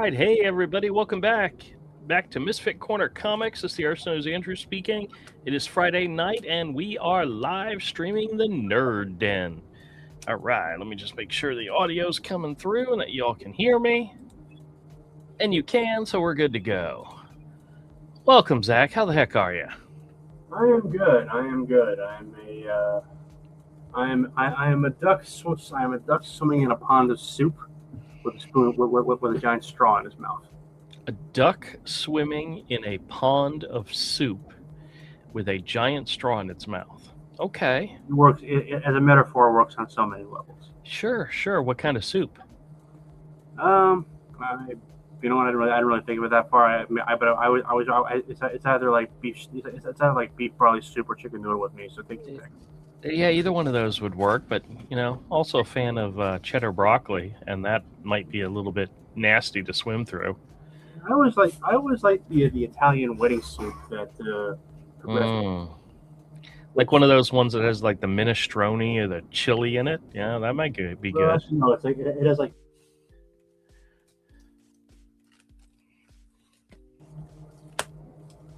right, hey everybody, welcome back to Misfit Corner Comics. This is the Arsenal's Andrew speaking. It is Friday night, and we are live streaming the Nerd Den. All right, let me just make sure the audio's coming through and that y'all can hear me. And you can, so we're good to go. Welcome, Zach. How the heck are you? I am good. I am a duck. I am a duck swimming in a pond of soup with a spoon with a giant straw in his mouth. A duck swimming in a pond of soup with a giant straw in its mouth. Okay. It works as a metaphor. It works on so many levels. Sure. What kind of soup? You know what? I didn't really think of it that far. It's either like beef. It's either like beef barley soup or chicken noodle with me. So take your pick. Yeah, either one of those would work, but also a fan of cheddar broccoli, and that might be a little bit nasty to swim through. I always like the Italian wedding soup that. Like one of those ones that has like the minestrone or the chili in it. Yeah, that might be good. No, it's like it has like.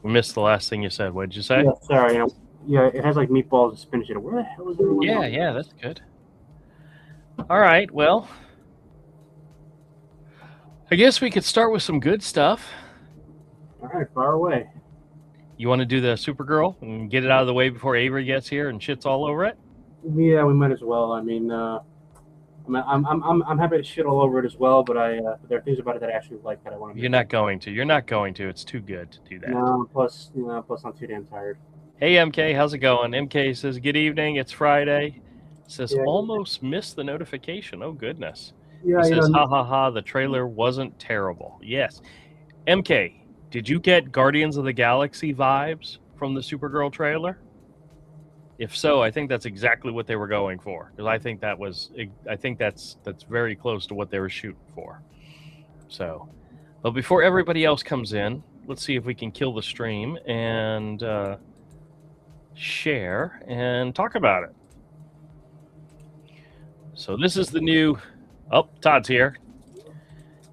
We missed the last thing you said. What did you say? Yeah, sorry. Yeah, it has like meatballs and spinach in it. Where the hell is it? Yeah, that's good. All right, well, I guess we could start with some good stuff. All right, far away. You want to do the Supergirl and get it out of the way before Avery gets here and shits all over it? Yeah, we might as well. I'm happy to shit all over it as well, but there are things about it that I actually like that I want to. You're not going to. It's too good to do that. No, plus I'm too damn tired. Hey MK, how's it going? MK says, good evening, it's Friday. Says, Yeah. Almost missed the notification. Oh, goodness. Yeah, He says, ha, the trailer wasn't terrible. Yes. MK, did you get Guardians of the Galaxy vibes from the Supergirl trailer? If so, I think that's exactly what they were going for. Because I think that's very close to what they were shooting for. So, but before everybody else comes in, let's see if we can kill the stream and share and talk about it. So this is the new. Oh, Todd's here.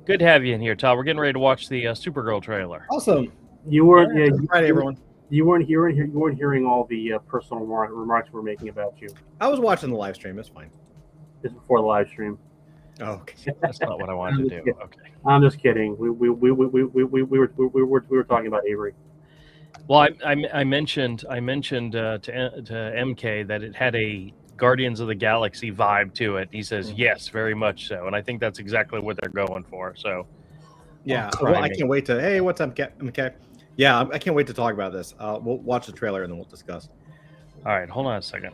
Good to have you in here, Todd. We're getting ready to watch the Supergirl trailer. Awesome. You weren't. Yeah, Friday, everyone. You weren't hearing all the personal remarks we're making about you. I was watching the live stream. It's fine. Just before the live stream. Oh, okay. That's not what I wanted to do. Okay. I'm just kidding. We were talking about Avery. Well, I mentioned to MK that it had a Guardians of the Galaxy vibe to it. He says yes, very much so, and I think that's exactly what they're going for. So, yeah. Well, I can't wait to. Hey, what's up, MK? Yeah, I can't wait to talk about this. We'll watch the trailer and then we'll discuss. All right, hold on a second.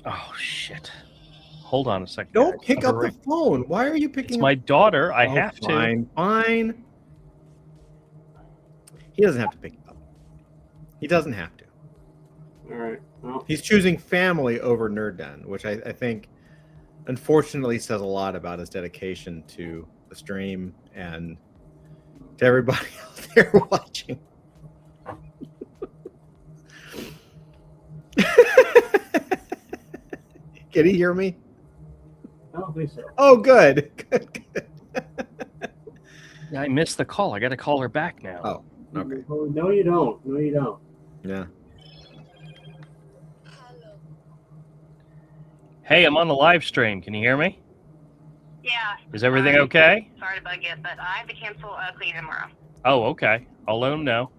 Oh shit! Hold on a second. Don't pick up the phone. Why are you picking? It's my daughter. I have to. Fine. He doesn't have to pick it up. He doesn't have to. All right. Well, he's choosing family over Nerd Den, which I think, unfortunately, says a lot about his dedication to the stream and to everybody out there watching. Can he hear me? I don't think so. Oh, good. I missed the call. I got to call her back now. Oh, okay. No, you don't. No, you don't. Yeah. Hey, I'm on the live stream. Can you hear me? Yeah. Is everything okay? Sorry to bug you, but I have to cancel cleaning tomorrow. Oh, okay. I'll let them know.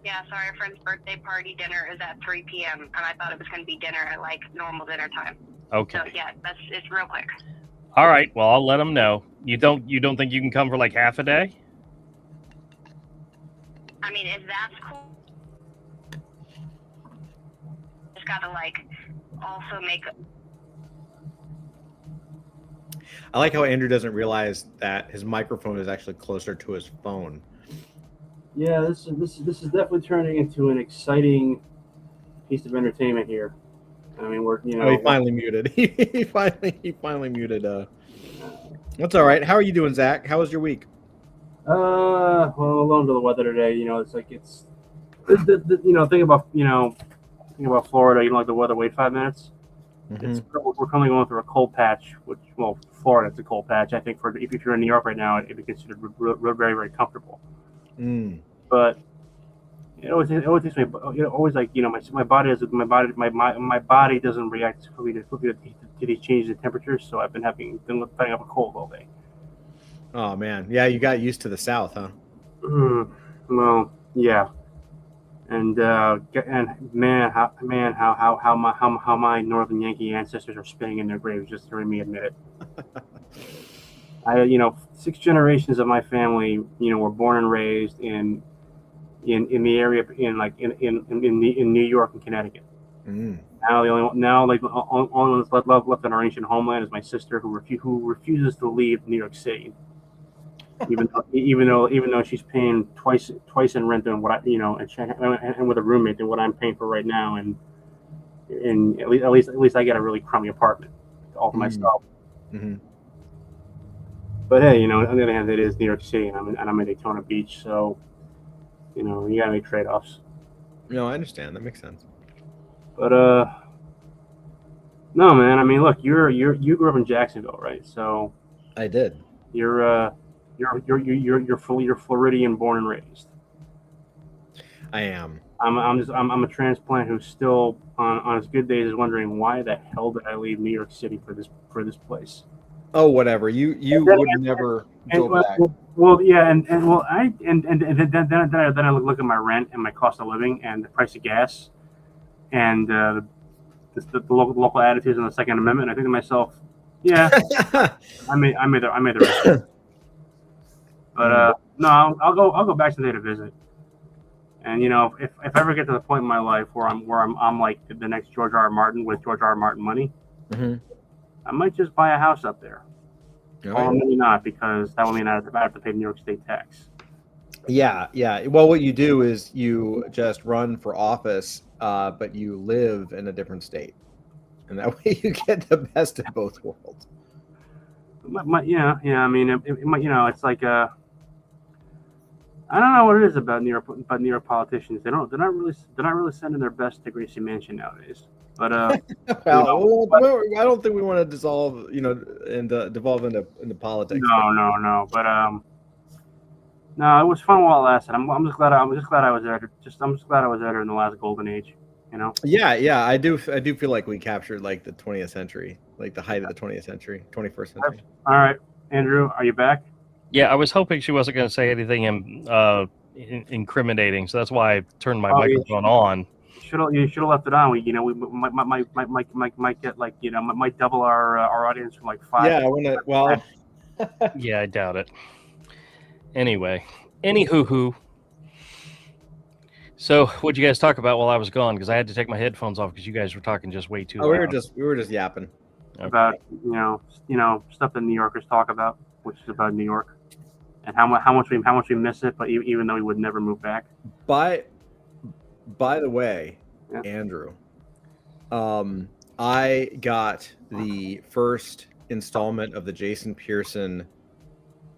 Yeah, sorry, a friend's birthday party dinner is at 3 p.m. and I thought it was going to be dinner at like normal dinner time. Okay. So yeah, it's real quick. All right. Well, I'll let them know. You don't think you can come for like half a day? I mean, if that's cool, just gotta like also make. I like how Andrew doesn't realize that his microphone is actually closer to his phone. Yeah, this is definitely turning into an exciting piece of entertainment here. I mean, he finally muted. he finally muted. That's all right. How are you doing, Zach? How was your week? Well, under the weather today. It's like think about Florida. You don't like the weather. Wait 5 minutes. We're currently going through a cold patch, which, well, Florida, it's a cold patch. I think if you're in New York right now, it'd be considered very, very comfortable. But it always takes me, always like, my body doesn't react quickly to these changes in temperatures. So I've been fighting up a cold all day. Oh man, yeah, you got used to the South, huh? Well, yeah. And man, how my Northern Yankee ancestors are spinning in their graves just hearing me admit it. 6 generations of my family, were born and raised in the area in New York and Connecticut. Now the only one that's left in our ancient homeland is my sister, who refuses to leave New York City. Even though she's paying twice in rent than what and with a roommate than what I'm paying for right now, and at least I get a really crummy apartment all to myself. But hey, on the other hand, it is New York City, and I'm in Daytona Beach, so you gotta make trade-offs. No, I understand. That makes sense. But no, man. I mean, look, you grew up in Jacksonville, right? So I did. You're Floridian born and raised. I am. I'm a transplant who still on his good days is wondering why the hell did I leave New York City for this place. Oh, whatever. You would never go back. Well, yeah, and then I look at my rent and my cost of living and the price of gas, and the local attitudes on the Second Amendment. And I think to myself, yeah, I made the risk. But no, I'll go back today to visit. And if I ever get to the point in my life where I'm like the next George R. R. Martin with George R. R. Martin money, I might just buy a house up there. Or maybe not, because that would mean I have to pay New York State tax. Yeah. Well, what you do is you just run for office, but you live in a different state, and that way you get the best of both worlds. Yeah. I mean, it's like I don't know what it is about New York politicians. They're not really sending their best to Gracie Mansion nowadays. But well, I don't think we want to dissolve, and devolve into politics. No. But no, it was fun while it lasted. I'm just glad I was there. I'm just glad I was there in the last golden age. Yeah. I do feel like we captured like the 20th century, like the height of the 20th century, 21st century. All right, Andrew, are you back? Yeah, I was hoping she wasn't going to say anything incriminating, so that's why I turned my microphone on. You should have left it on. We might get might double our audience from like 5. Yeah, I want to. Well, yeah, I doubt it. Anyway, anywho. So, what'd you guys talk about while I was gone? Because I had to take my headphones off because you guys were talking just way too loud. We were just yapping about stuff that New Yorkers talk about, which is about New York, and how much we miss it, but even though we would never move back. By the way, yeah. Andrew, I got the first installment of the Jason Pearson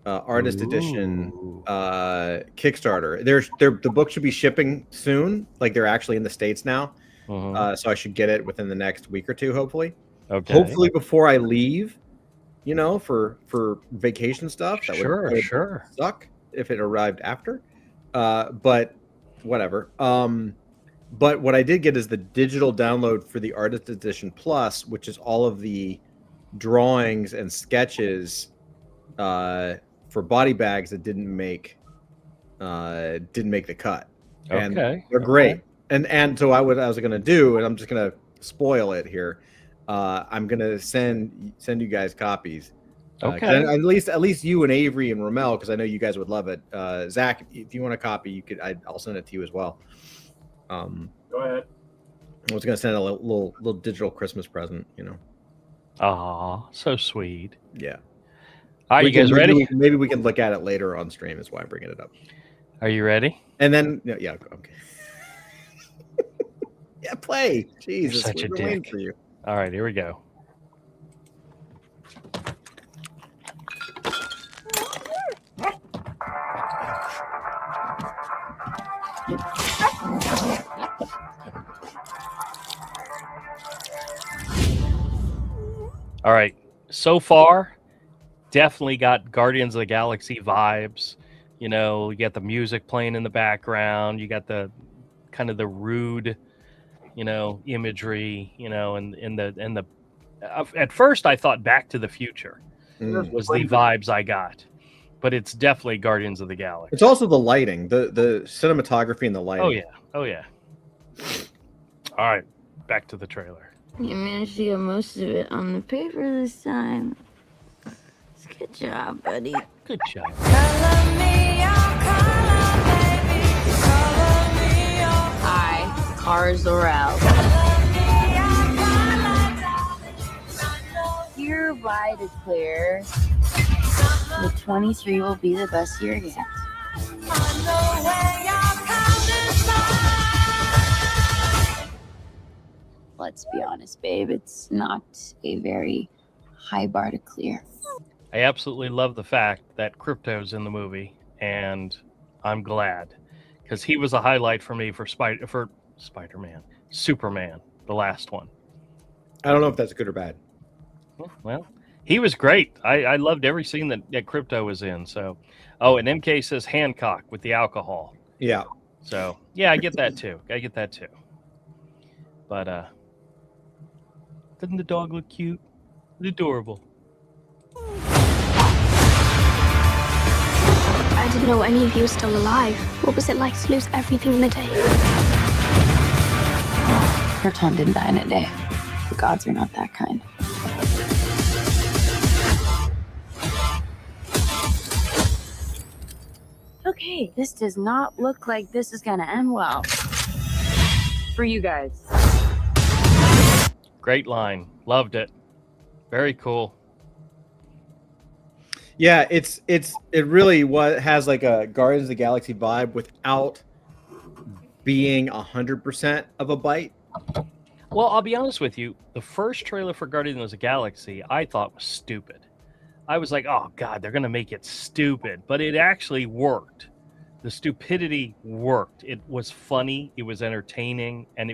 Artist Edition Kickstarter. The book should be shipping soon. Like they're actually in the States now, so I should get it within the next week or two, hopefully. Okay. Hopefully before I leave, for vacation stuff. That would suck if it arrived after. But whatever. But what I did get is the digital download for the Artist Edition Plus, which is all of the drawings and sketches for body bags that didn't make the cut. And they're great. And so I was going to do, and I'm just going to spoil it here. I'm going to send you guys copies. Okay. At least you and Avery and Ramel, because I know you guys would love it. Zach, if you want a copy, I'll send it to you as well. Go ahead. I was gonna send a little digital Christmas present, Aw, so sweet. Yeah. Are you guys ready? Maybe we can look at it later on stream. Is why I'm bringing it up. Are you ready? And then yeah, okay. Yeah, play. Jesus, such a dick. For you. All right, here we go. All right. So far, definitely got Guardians of the Galaxy vibes. You know, you got the music playing in the background. You got the kind of the rude, imagery. At first I thought Back to the Future was the vibes I got, but it's definitely Guardians of the Galaxy. It's also the lighting, the cinematography and the lighting. Oh yeah. All right, back to the trailer. You managed to get most of it on the paper this time. Good job, buddy. Good job. Hi, cars are out. Hereby declare the 23 will be the best year yet. Let's be honest, babe, it's not a very high bar to clear. I absolutely love the fact that Crypto's in the movie, and I'm glad, because he was a highlight for me for Spider-Man, Superman, the last one. I don't know if that's good or bad. Well, he was great. I loved every scene that Crypto was in. So, and MK says Hancock with the alcohol. Yeah. So, yeah, I get that too. But doesn't the dog look cute? It's adorable. I didn't know any of you were still alive. What was it like to lose everything in a day? Krypton didn't die in a day. The gods are not that kind. Okay, this does not look like this is gonna end well. For you guys. Great line. Loved it. Very cool. Yeah, it really has like a Guardians of the Galaxy vibe without being 100% of a bite. Well, I'll be honest with you. The first trailer for Guardians of the Galaxy I thought was stupid. I was like, oh, God, they're going to make it stupid. But it actually worked. The stupidity worked. It was funny. It was entertaining. And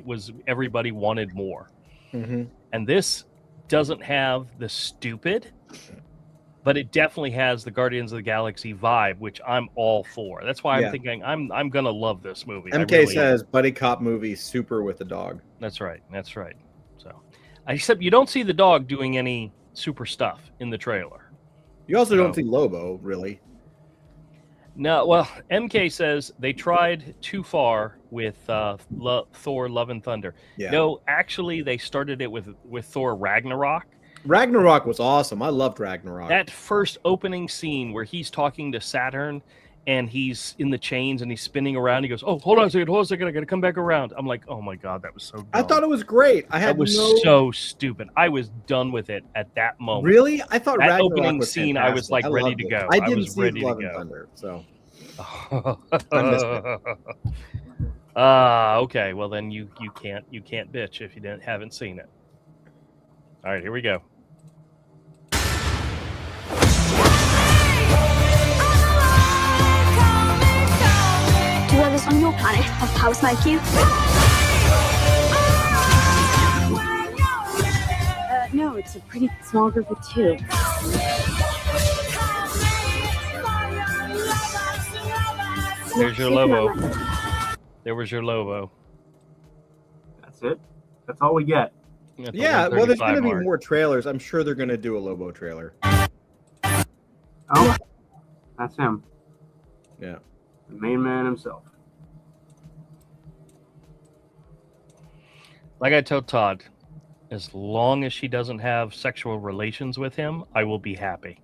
everybody wanted more. Mm-hmm. And this doesn't have the stupid, but it definitely has the Guardians of the Galaxy vibe, which I'm all for. That's why I'm thinking I'm going to love this movie. MK really says buddy cop movie super with the dog. That's right. So, except you don't see the dog doing any super stuff in the trailer. You also don't see Lobo, really. No, well, MK says they tried too far with Thor: Love and Thunder. Yeah. No, actually, they started it with Thor: Ragnarok. Ragnarok was awesome. I loved Ragnarok. That first opening scene where he's talking to Saturn and he's in the chains and he's spinning around. He goes, "Oh, hold on a second. I got to come back around." I'm like, "Oh my God, that was so dumb." I thought it was great. That was so stupid. I was done with it at that moment. Really? I thought that Ragnarok opening was scene, fantastic. I was like ready to go. I didn't was see ready Love to and go. Thunder, so I missed it. Okay. Well, then you can't bitch if you haven't seen it. All right, here we go. Do others on your planet have powers like you? No, it's a pretty small group of two. There's your Lobo. There was your Lobo. That's it. That's all we get. Yeah, well, there's going to be more trailers. I'm sure they're going to do a Lobo trailer. Oh, that's him. Yeah. The main man himself. Like I told Todd, as long as she doesn't have sexual relations with him, I will be happy.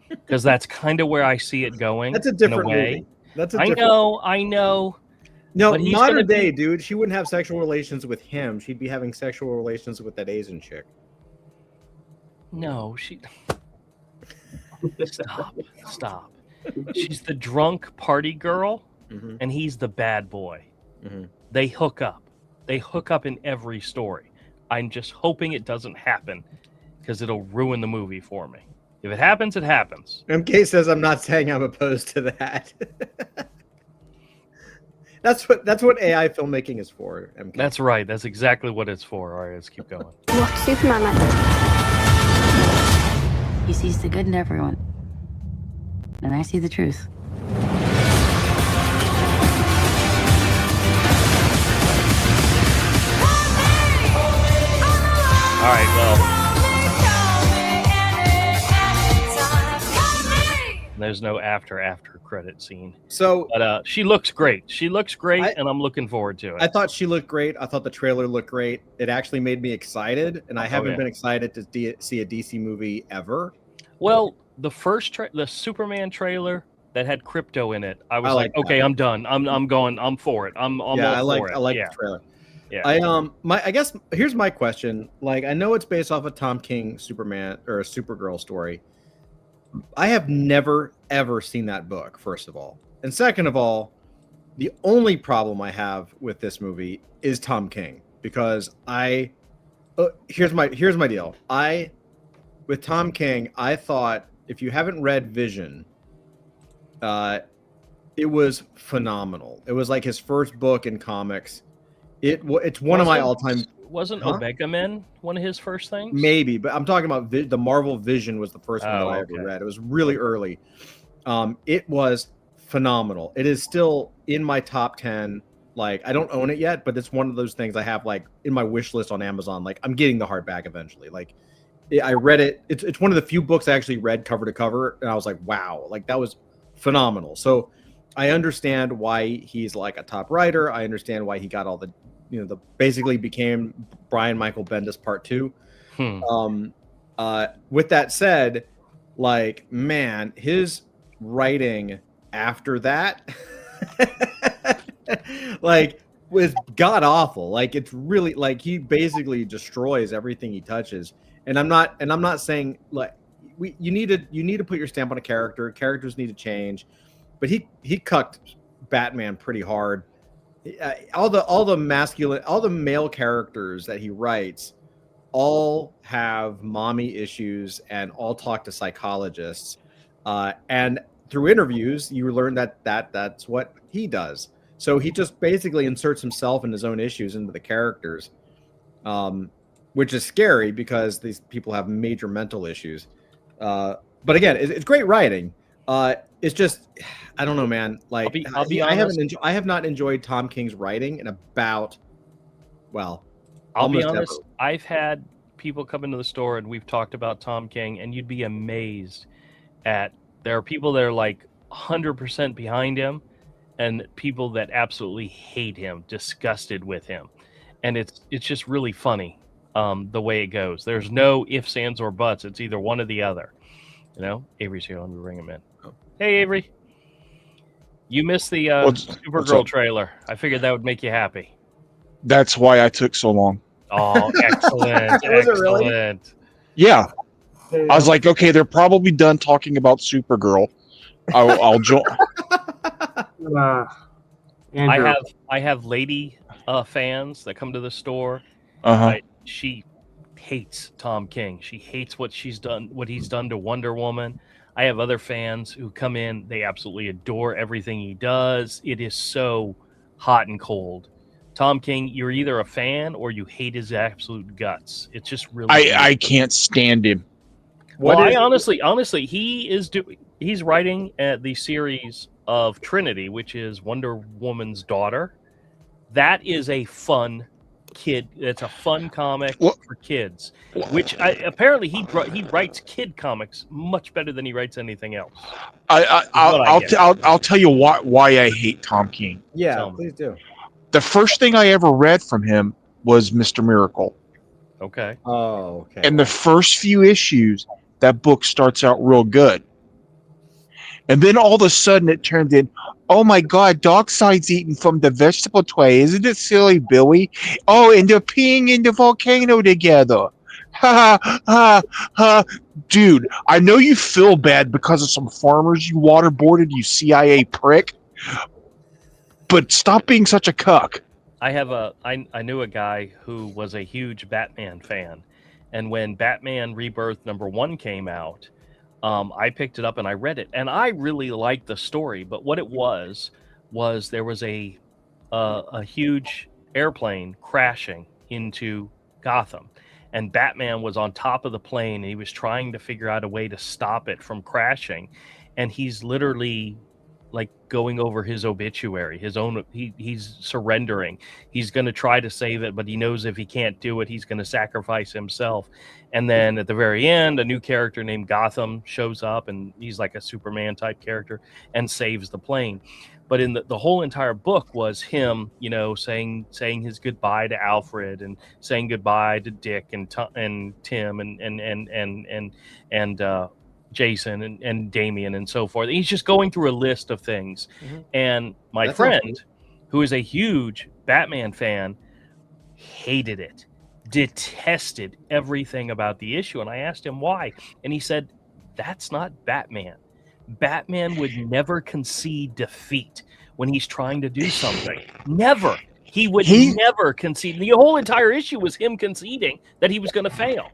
Because that's kind of where I see it going. That's a different in a way. movie. That's a I different... know. No, But he's modern gonna day, be- dude, she wouldn't have sexual relations with him. She'd be having sexual relations with that Asian chick. No, she. Stop. She's the drunk party girl, Mm-hmm. and he's the bad boy. Mm-hmm. They hook up. They hook up in every story. I'm just hoping it doesn't happen because it'll ruin the movie for me. If it happens, it happens. MK says I'm not saying I'm opposed to that. That's what AI filmmaking is for, MK. That's right. That's exactly what it's for. All right, let's keep going. What Superman like? He sees the good in everyone. And I see the truth. All right, well, there's no after credit scene. So But she looks great. She looks great, I- and I'm looking forward to it. I thought she looked great. I thought the trailer looked great. It actually made me excited, and I haven't yeah. been excited to see a DC movie ever. Well, the first the Superman trailer that had crypto in it, I was I like, like okay, I'm done. I'm going. I'm for it. I'm Yeah, all for it. I like yeah. the trailer. Yeah. I guess here's my question. Like, I know it's based off a Tom King Superman or a Supergirl story. I have never ever seen that book, first of all. And second of all, the only problem I have with this movie is Tom King, because here's my deal. With Tom King, I thought, if you haven't read Vision, it was phenomenal. It was like his first book in comics. It's one of my all-time. Wasn't Huh? Omega Men one of his first things? Maybe, but I'm talking about the Marvel Vision was the first one that Oh, I okay. ever read. It was really early. It was phenomenal. It is still in my top 10. Like, I don't own it yet, but it's one of those things I have like in my wish list on Amazon. Like, I'm getting the hardback eventually. Like, I read it. It's one of the few books I actually read cover to cover, and I was like, wow, like that was phenomenal. So I understand why he's like a top writer. I understand why he got all the, basically became Brian Michael Bendis Part 2. With that said, like, man, his writing after that, like, was god awful. Like, it's really like he basically destroys everything he touches. And I'm not saying like you need to put your stamp on a character. Characters need to change, but he cucked Batman pretty hard. All the male characters that he writes all have mommy issues and all talk to psychologists. And through interviews, you learn that's what he does. So he just basically inserts himself and his own issues into the characters, which is scary because these people have major mental issues. But again, it's great writing. It's just, I don't know, man. Like, I'll be honest. I have not enjoyed Tom King's writing in about, well, I'll be almost honest. ever. I've had people come into the store and we've talked about Tom King, and you'd be amazed at there are people that are like 100% behind him, and people that absolutely hate him, disgusted with him, and it's just really funny the way it goes. There's no ifs, ands, or buts. It's either one or the other. Avery's here. Let me bring him in. Oh. Hey, Avery. You missed the what's Supergirl up? trailer. I figured that would make you happy. That's why I took so long. Oh, excellent. Was it really? Excellent. Yeah, I was like, okay, they're probably done talking about Supergirl. I'll join. Andrew, I have lady fans that come to the store. Uh-huh. She hates Tom King. She hates what he's done to Wonder Woman. I have other fans who come in. They absolutely adore everything he does. It is so hot and cold. Tom King, you're either a fan or you hate his absolute guts. It's just really. I can't stand him. Well, I honestly, he's writing the series of Trinity, which is Wonder Woman's daughter. That is a fun kid. It's a fun comic for kids. Which apparently he writes kid comics much better than he writes anything else. I'll tell you why I hate Tom King. Yeah, Tell me. please do. The first thing I ever read from him was Mr. Miracle. Okay. Oh, okay. And the first few issues, that book starts out real good. And then all of a sudden it turned in, oh my God, Darkseid's eating from the vegetable tray. Isn't it silly, Billy? Oh, and they're peeing in the volcano together. Ha ha ha ha. Dude, I know you feel bad because of some farmers you waterboarded, you CIA prick. But stop being such a cuck. I knew a guy who was a huge Batman fan, and when Batman Rebirth #1 came out, I picked it up and I read it, and I really liked the story. But what it was there was a huge airplane crashing into Gotham, and Batman was on top of the plane, and he was trying to figure out a way to stop it from crashing, and he's literally like going over his obituary, his own. He's surrendering. He's going to try to save it, but he knows if he can't do it, he's going to sacrifice himself. And then at the very end, a new character named Gotham shows up, and he's like a Superman type character and saves the plane. But in the whole entire book was him, you know, saying his goodbye to Alfred and saying goodbye to Dick and Tim and Jason and Damian and so forth. He's just going through a list of things. Mm-hmm. And my That's friend, who is a huge Batman fan, hated it, detested everything about the issue. And I asked him why. And he said, that's not Batman. Batman would never concede defeat when he's trying to do something. Never. He would never concede. The whole entire issue was him conceding that he was going to fail.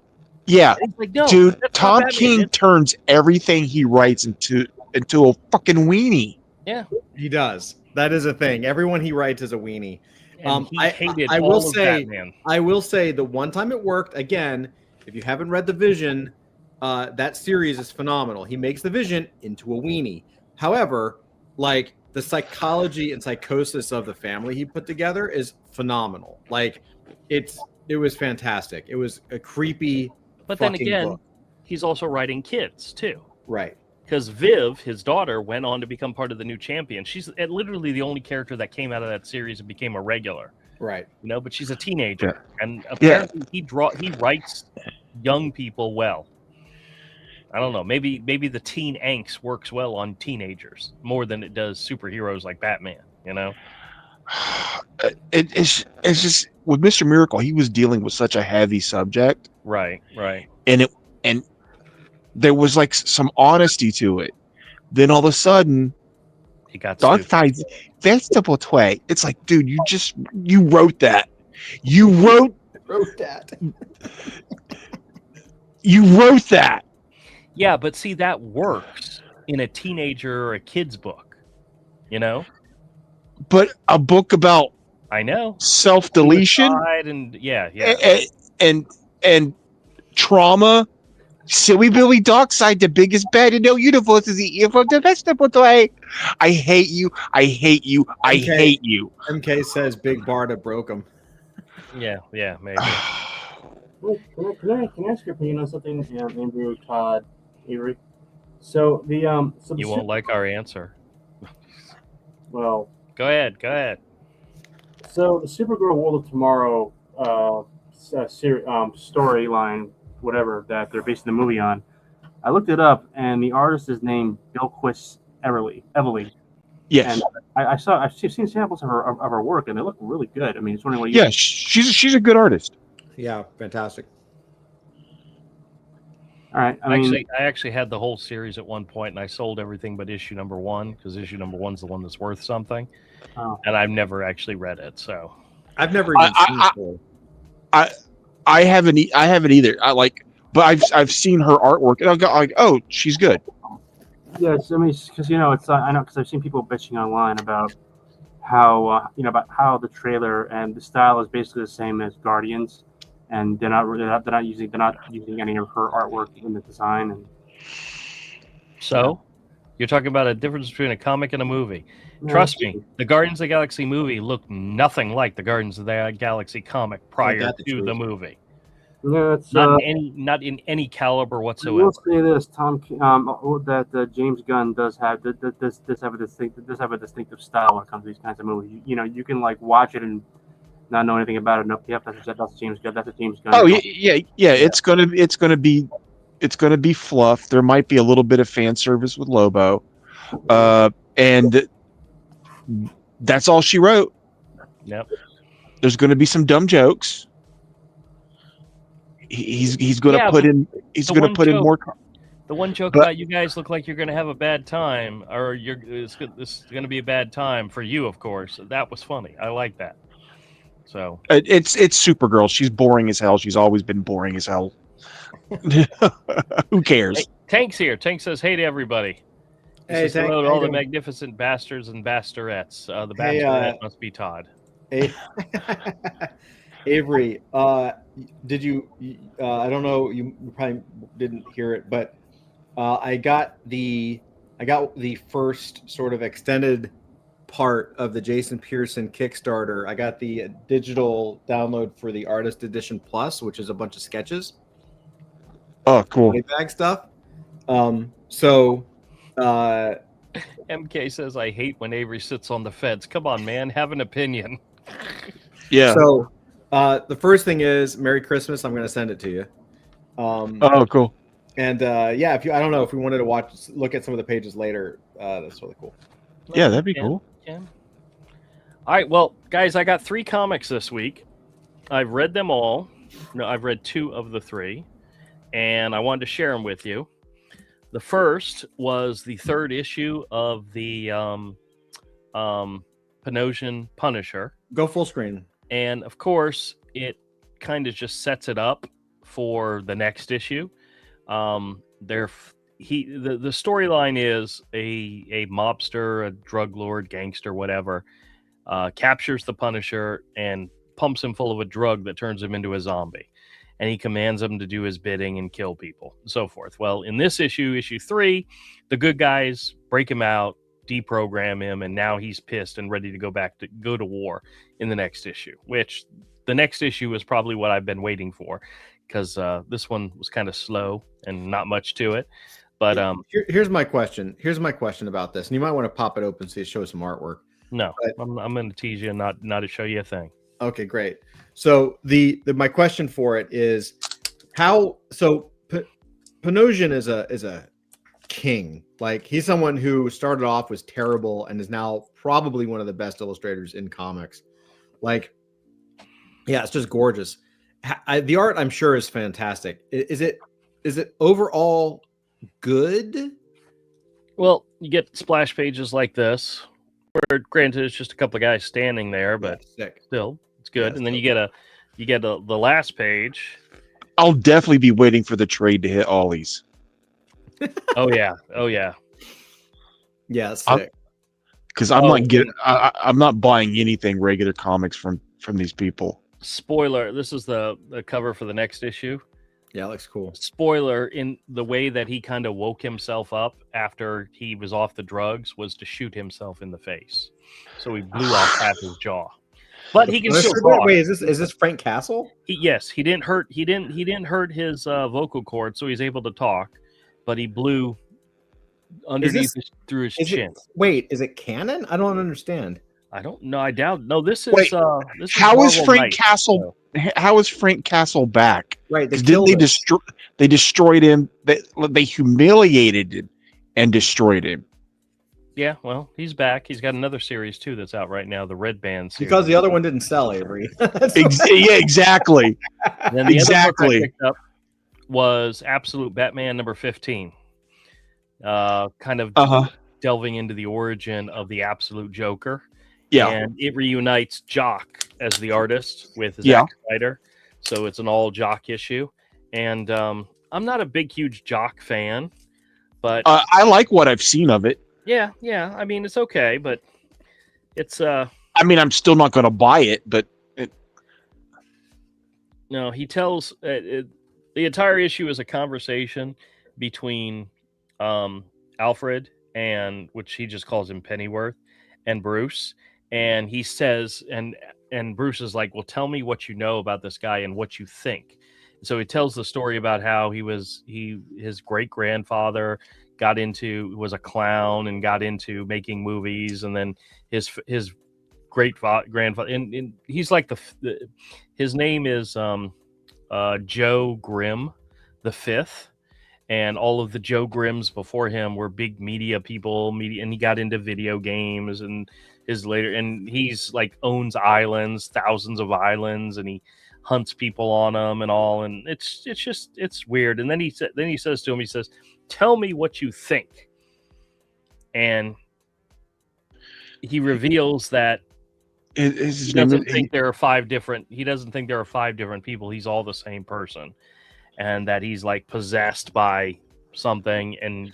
Yeah, And it's like, no, dude, that's not Tom Batman. King turns everything he writes into a fucking weenie. Yeah. He does. That is a thing. Everyone he writes is a weenie. And he hated I all will of say, Batman. I will say the one time it worked, again, if you haven't read The Vision, that series is phenomenal. He makes the Vision into a weenie. However, like the psychology and psychosis of the family he put together is phenomenal. Like it was fantastic. It was a creepy. But then fucking again, book. he's also writing kids too. Right. Because Viv, his daughter, went on to become part of the new champion. She's literally the only character that came out of that series and became a regular. Right. You know, but she's a teenager, and apparently he writes young people well. I don't know. Maybe the teen angst works well on teenagers more than it does superheroes like Batman. You know. It's just with Mr. Miracle, he was dealing with such a heavy subject, Right. and there was like some honesty to it. Then all of a sudden, He got sued. Darkseid's vegetable tway. It's like, dude, you wrote that. You wrote that. You wrote that. Yeah, but see, that works in a teenager or a kid's book. You know. But a book about I know. self-deletion Suicide and yeah. and trauma. Silly Billy Darkseid, the biggest bad in the universe, is eating from the vegetable tray. I hate you. I hate you. I Okay. hate you. MK says Big Barda broke him. Yeah, maybe. Can I ask your opinion on something, Andrew, Todd, Avery? So the You won't like our answer. well, Go ahead. so the Supergirl World of Tomorrow storyline, whatever that they're basing the movie on, I looked it up, and the artist is named Bilquis Evely. Yes. And I've seen samples of her work, and they look really good. I mean, it's wondering what you. Yeah, she's a good artist. Yeah, fantastic. All right. I mean, I actually had the whole series at one point, and I sold everything but issue number 1 because issue number 1's the one that's worth something, and I've never actually read it. So I've never even seen it. I haven't either. But I've seen her artwork, and I go like, oh, she's good. yes. I mean, because it's I know because I've seen people bitching online about how about the trailer and the style is basically the same as Guardians, and they're not using any of her artwork in the design. And So, you're talking about a difference between a comic and a movie. Trust me, the Guardians of the Galaxy movie looked nothing like the Guardians of the Galaxy comic prior that's to true. the movie. Yeah, it's Not in any caliber I whatsoever. will say this, Tom, that James Gunn does have a distinctive style when it comes to these kinds of movies. You can like watch it and not know anything about it. No, yep, that's James Gunn. That's a James Gunn. Oh yeah. It's gonna be fluff. There might be a little bit of fan service with Lobo, and that's all she wrote. Yep. There's gonna be some dumb jokes. He's gonna put in more. The one joke But- about you guys look like you're going to have a bad time, or this is going to be a bad time for you, of course. That was funny. I like that. So It's Supergirl. She's boring as hell. She's always been boring as hell. Who cares? Hey, Tank's here. Tank says, "Hey to everybody." He Hey, says, Tank, hello to how all you the doing? magnificent bastards and basterettes. The Hey, bastardette must be Todd. Hey, Avery, did you? I don't know. You probably didn't hear it, but I got the first sort of extended part of the Jason Pearson Kickstarter. I got the digital download for the Artist Edition Plus, which is a bunch of sketches, Oh, cool. money bag stuff. So MK says, I hate when Avery sits on the fence. Come on, man. Have an opinion. Yeah. So the first thing is Merry Christmas. I'm going to send it to you. Oh, cool. And yeah, if you, I don't know if we wanted to look at some of the pages later, that's really cool. Yeah, that'd be cool. Yeah. All right. Well, guys, I got 3 comics this week. I've read them all. No, I've read 2 of the 3, and I wanted to share them with you. The first was the 3rd issue of the Panosian Punisher. Go full screen. And of course, it kind of just sets it up for the next issue. The storyline is a mobster, a drug lord, gangster, whatever, captures the Punisher and pumps him full of a drug that turns him into a zombie. And he commands him to do his bidding and kill people, and so forth. Well, in this issue 3, the good guys break him out, deprogram him, and now he's pissed and ready to go to war in the next issue, which the next issue is probably what I've been waiting for, because this one was kind of slow and not much to it. But here's my question. Here's my question about this, and you might want to pop it open so you show some artwork. No, I'm going to tease you and not to show you a thing. Okay, great. So my question for it is how Panosian is a king. Like, he's someone who started off was terrible and is now probably one of the best illustrators in comics. Like, yeah, it's just gorgeous. The art, I'm sure, is fantastic. Is it overall good? Well, you get splash pages like this, where granted it's just a couple of guys standing there, but Sick. still it's good. Yeah, and then you get the last page. I'll definitely be waiting for the trade to hit Ollie's. Oh yeah. Yeah, it's sick. Because I'm not buying anything regular comics from these people. Spoiler, this is the cover for the next issue. Yeah, it looks cool. Spoiler, in the way that he kind of woke himself up after he was off the drugs was to shoot himself in the face. So he blew off half his jaw. But he can still talk. Wait, is this Frank Castle? Yes, he didn't hurt his vocal cord, so he's able to talk, but he blew underneath through his chin. Is it canon? I don't understand. I don't know. I doubt. No, this is. Wait, This is how is Marvel Frank Knight, Castle? so. How is Frank Castle back? Right, Didn't they destroy? They destroyed him. They humiliated him and destroyed him. Yeah, well, he's back. He's got another series too that's out right now, the Red Band series. Because the other one didn't sell, Avery. Yeah, exactly. And then the Exactly. other book I picked up was Absolute Batman number 15. Kind of delving into the origin of the Absolute Joker. Yeah. And it reunites Jock as the artist with Zack Snyder. So it's an all Jock issue. And I'm not a huge Jock fan, but I like what I've seen of it. yeah. I mean, it's okay, but it's I mean, I'm still not going to buy it, but no. He tells the entire issue is a conversation between Alfred and which he just calls him Pennyworth and Bruce, and he says and Bruce is like, well, tell me what you know about this guy and what you think. So he tells the story about how his great grandfather was a clown and got into making movies, and then his great grandfather and he's like his name is Joe Grimm the Fifth, and all of the Joe Grimms before him were big media people, and he got into video games and he's like owns islands, thousands of islands, and he hunts people on them and all, and it's weird. And then he says to him, he says, tell me what you think. And he reveals that he doesn't think there are 5 different people. He's all the same person, and that he's like possessed by something. And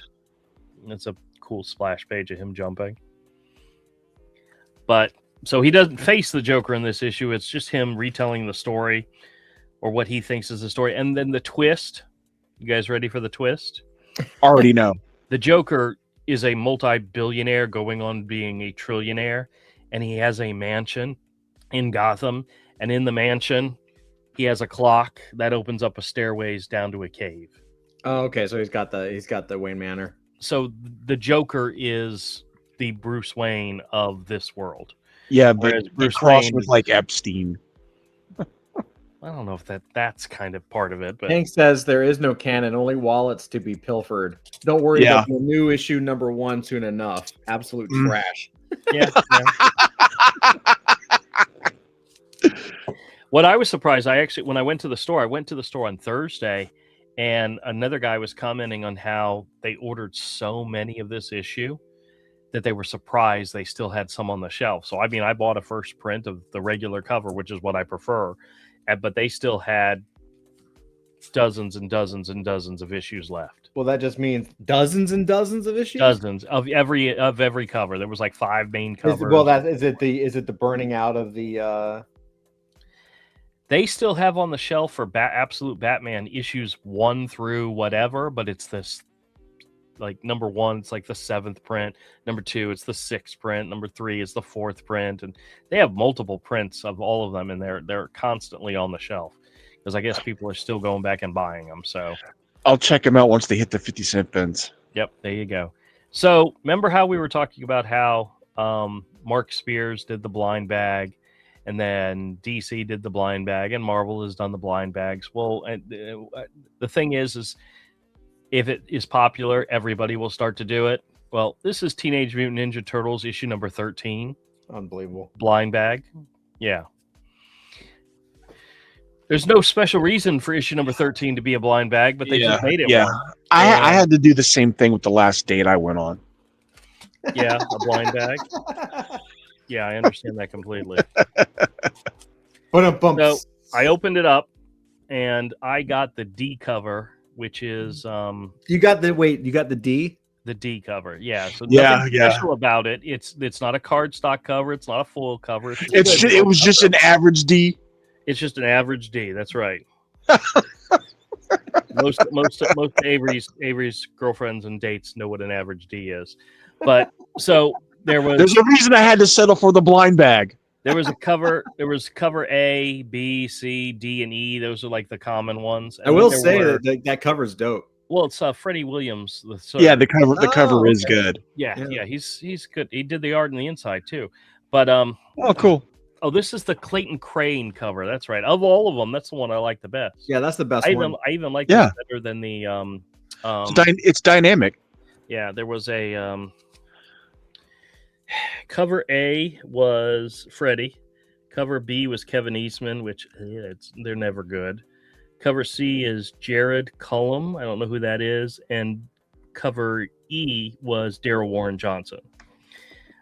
it's a cool splash page of him jumping. But So he doesn't face the Joker in this issue. It's just him retelling the story, or what he thinks is the story. And then the twist. You guys ready for the twist? Already know. The Joker is a multi-billionaire going on being a trillionaire, and he has a mansion in Gotham. And in the mansion, he has a clock that opens up a stairways down to a cave. Oh, okay. So he's got the Wayne Manor. So the Joker is the Bruce Wayne of this world. Yeah, but Whereas the Bruce cross Wayne with is- like Epstein. I don't know if that's kind of part of it, but Hank says there is no canon, only wallets to be pilfered. Don't worry, Yeah. there'll be a new issue #1 soon enough. Absolute Mm. trash. yeah. What I was surprised, when I went to the store on Thursday, and another guy was commenting on how they ordered so many of this issue that they were surprised they still had some on the shelf. So, I mean, I bought a first print of the regular cover, which is what I prefer, but they still had dozens and dozens and dozens of issues left. Well, that just means dozens and dozens of issues. Dozens of every cover. There was like 5 main covers. Is it the burning out of the? They still have on the shelf for Absolute Batman issues 1 through whatever, but it's this, like, number 1, it's like the 7th print. Number 2, it's the 6th print. Number 3 is the 4th print, and they have multiple prints of all of them, and they're constantly on the shelf because I guess people are still going back and buying them. So I'll check them out once they hit the 50-cent bins. yep, there you go. So remember how we were talking about how Mark Spears did the blind bag, and then DC did the blind bag, and Marvel has done the blind bags. Well, the thing is if it is popular, everybody will start to do it. Well, this is Teenage Mutant Ninja Turtles issue number 13, Unbelievable. blind bag. Yeah. There's no special reason for issue number 13 to be a blind bag, but they just made it one. I had to do the same thing with the last date I went on. Yeah, a blind bag. Yeah, I understand that completely. But So I opened it up, and I got the D cover, which is you got the D. the D cover. Yeah. So Yeah, nothing yeah. special about it. It's not a cardstock cover. It's not a full cover. It was just an average D. It's just an average D. That's right. most Avery's girlfriends and dates know what an average D is. But so There's a reason I had to settle for the blind bag. there was cover A, B, C, D, and E. Those are like the common ones. And I will then say there were- that cover's dope. well, it's Freddie Williams. Yeah, the cover is okay. good. yeah, he's good. He did the art on the inside too. But Oh, cool. oh, this is the Clayton Crane cover. That's right. Of all of them, that's the one I like the best. Yeah, that's the best I one. even like Yeah. this better than the It's dynamic. yeah, there was a cover A was Freddie. Cover B was Kevin Eastman, which they're never good. Cover C is Jared Cullum. I don't know who that is. And cover E was Daryl Warren Johnson.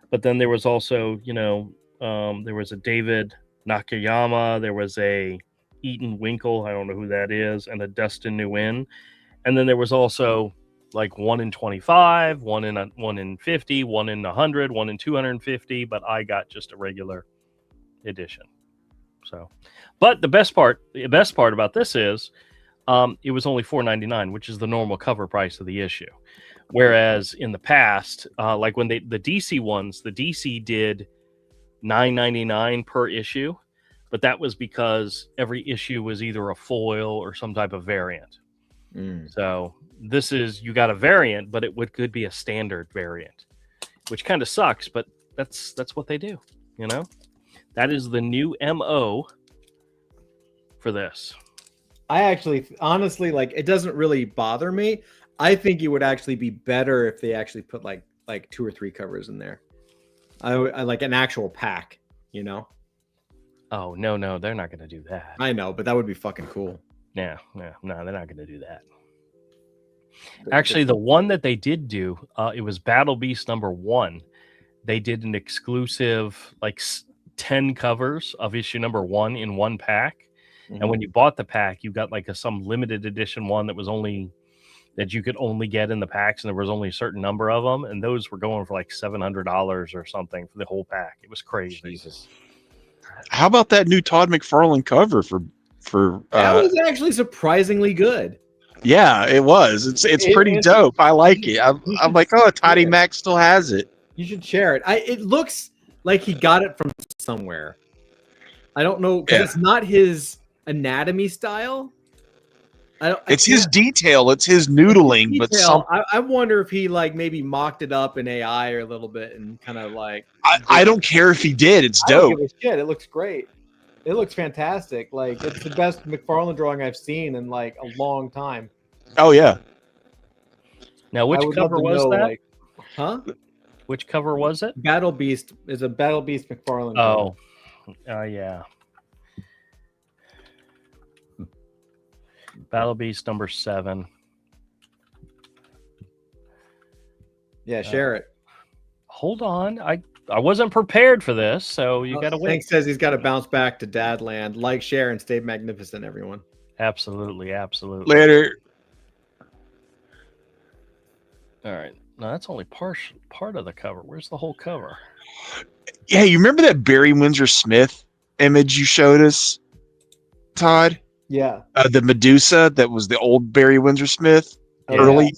But then there was also, there was a David Nakayama. There was a Eaton Winkle. I don't know who that is. And a Dustin Nguyen. And then there was also like 1 in 25, 1 in 50, 1 in 100, 1 in 250. But I got just a regular edition. So, but the best part about this is it was only $4.99, which is the normal cover price of the issue. Whereas in the past, like when the DC ones, the DC did $9.99 per issue, but that was because every issue was either a foil or some type of variant. So this is, you got a variant, but could be a standard variant, which kind of sucks, but that's what they do, That is the new MO for this. I actually, honestly, like, it doesn't really bother me. I think it would actually be better if they actually put like 2 or 3 covers in there. I like an actual pack, Oh, no, they're not going to do that. I know, but that would be fucking cool. No, they're not going to do that. Actually, the one that they did do, it was Battle Beast number 1. They did an exclusive, like 10 covers of issue number 1 in one pack. And when you bought the pack, you got like some limited edition one that was only that you could only get in the packs, and there was only a certain number of them, and those were going for like $700 or something for the whole pack. It was crazy. Jesus. How about that new Todd McFarlane cover for That was actually surprisingly good. yeah, it was. It's pretty dope. I like it. I'm like, oh, Toddy Mac still has it. You should share it. It looks like he got it from somewhere. I don't know, because it's not his anatomy style. It's his detail. It's his noodling, but I wonder if he like maybe mocked it up in AI or a little bit and kind of like. I don't care if he did. It's I don't dope. give a shit. It looks great. It looks fantastic. Like it's the best McFarlane drawing I've seen in like a long time. Oh yeah. Now, which cover was that? Like, huh? Which cover was it? Battle Beast is a Battle Beast McFarlane. Oh, yeah. Battle Beast number 7. Yeah, share it. Hold on, I wasn't prepared for this, so you got to wait. Hank says he's got to bounce back to Dadland. Like, share, and stay magnificent, everyone. Absolutely. Later. All right. No, that's only part of the cover. Where's the whole cover? Yeah, you remember that Barry Windsor Smith image you showed us, Todd? Yeah. The Medusa that was the old Barry Windsor Smith early.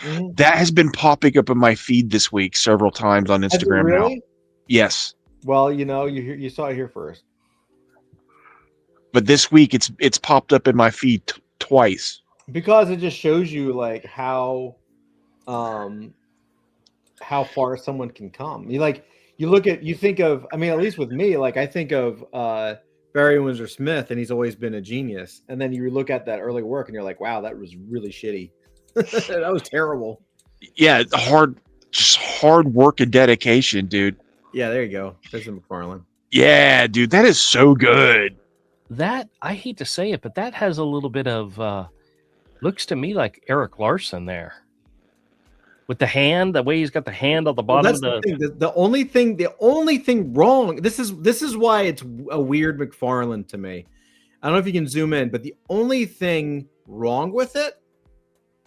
Mm-hmm. That has been popping up in my feed this week several times on Instagram now. Really? Yes, Well, you saw it here first. but this week it's popped up in my feed twice. Because it just shows you like how far someone can come. You think of, I mean, at least with me, like I think of Barry Windsor Smith, and he's always been a genius. And then you look at that early work and you're like, wow, that was really shitty. That was terrible. Yeah, hard work and dedication, dude. Yeah, there you go. There's a McFarlane. Yeah, dude, that is so good. That, I hate to say it, but that has a little bit of looks to me like Eric Larson there. With the hand, the way he's got the hand on the bottom of the thing. The only thing wrong. This is why it's a weird McFarlane to me. I don't know if you can zoom in, but the only thing wrong with it,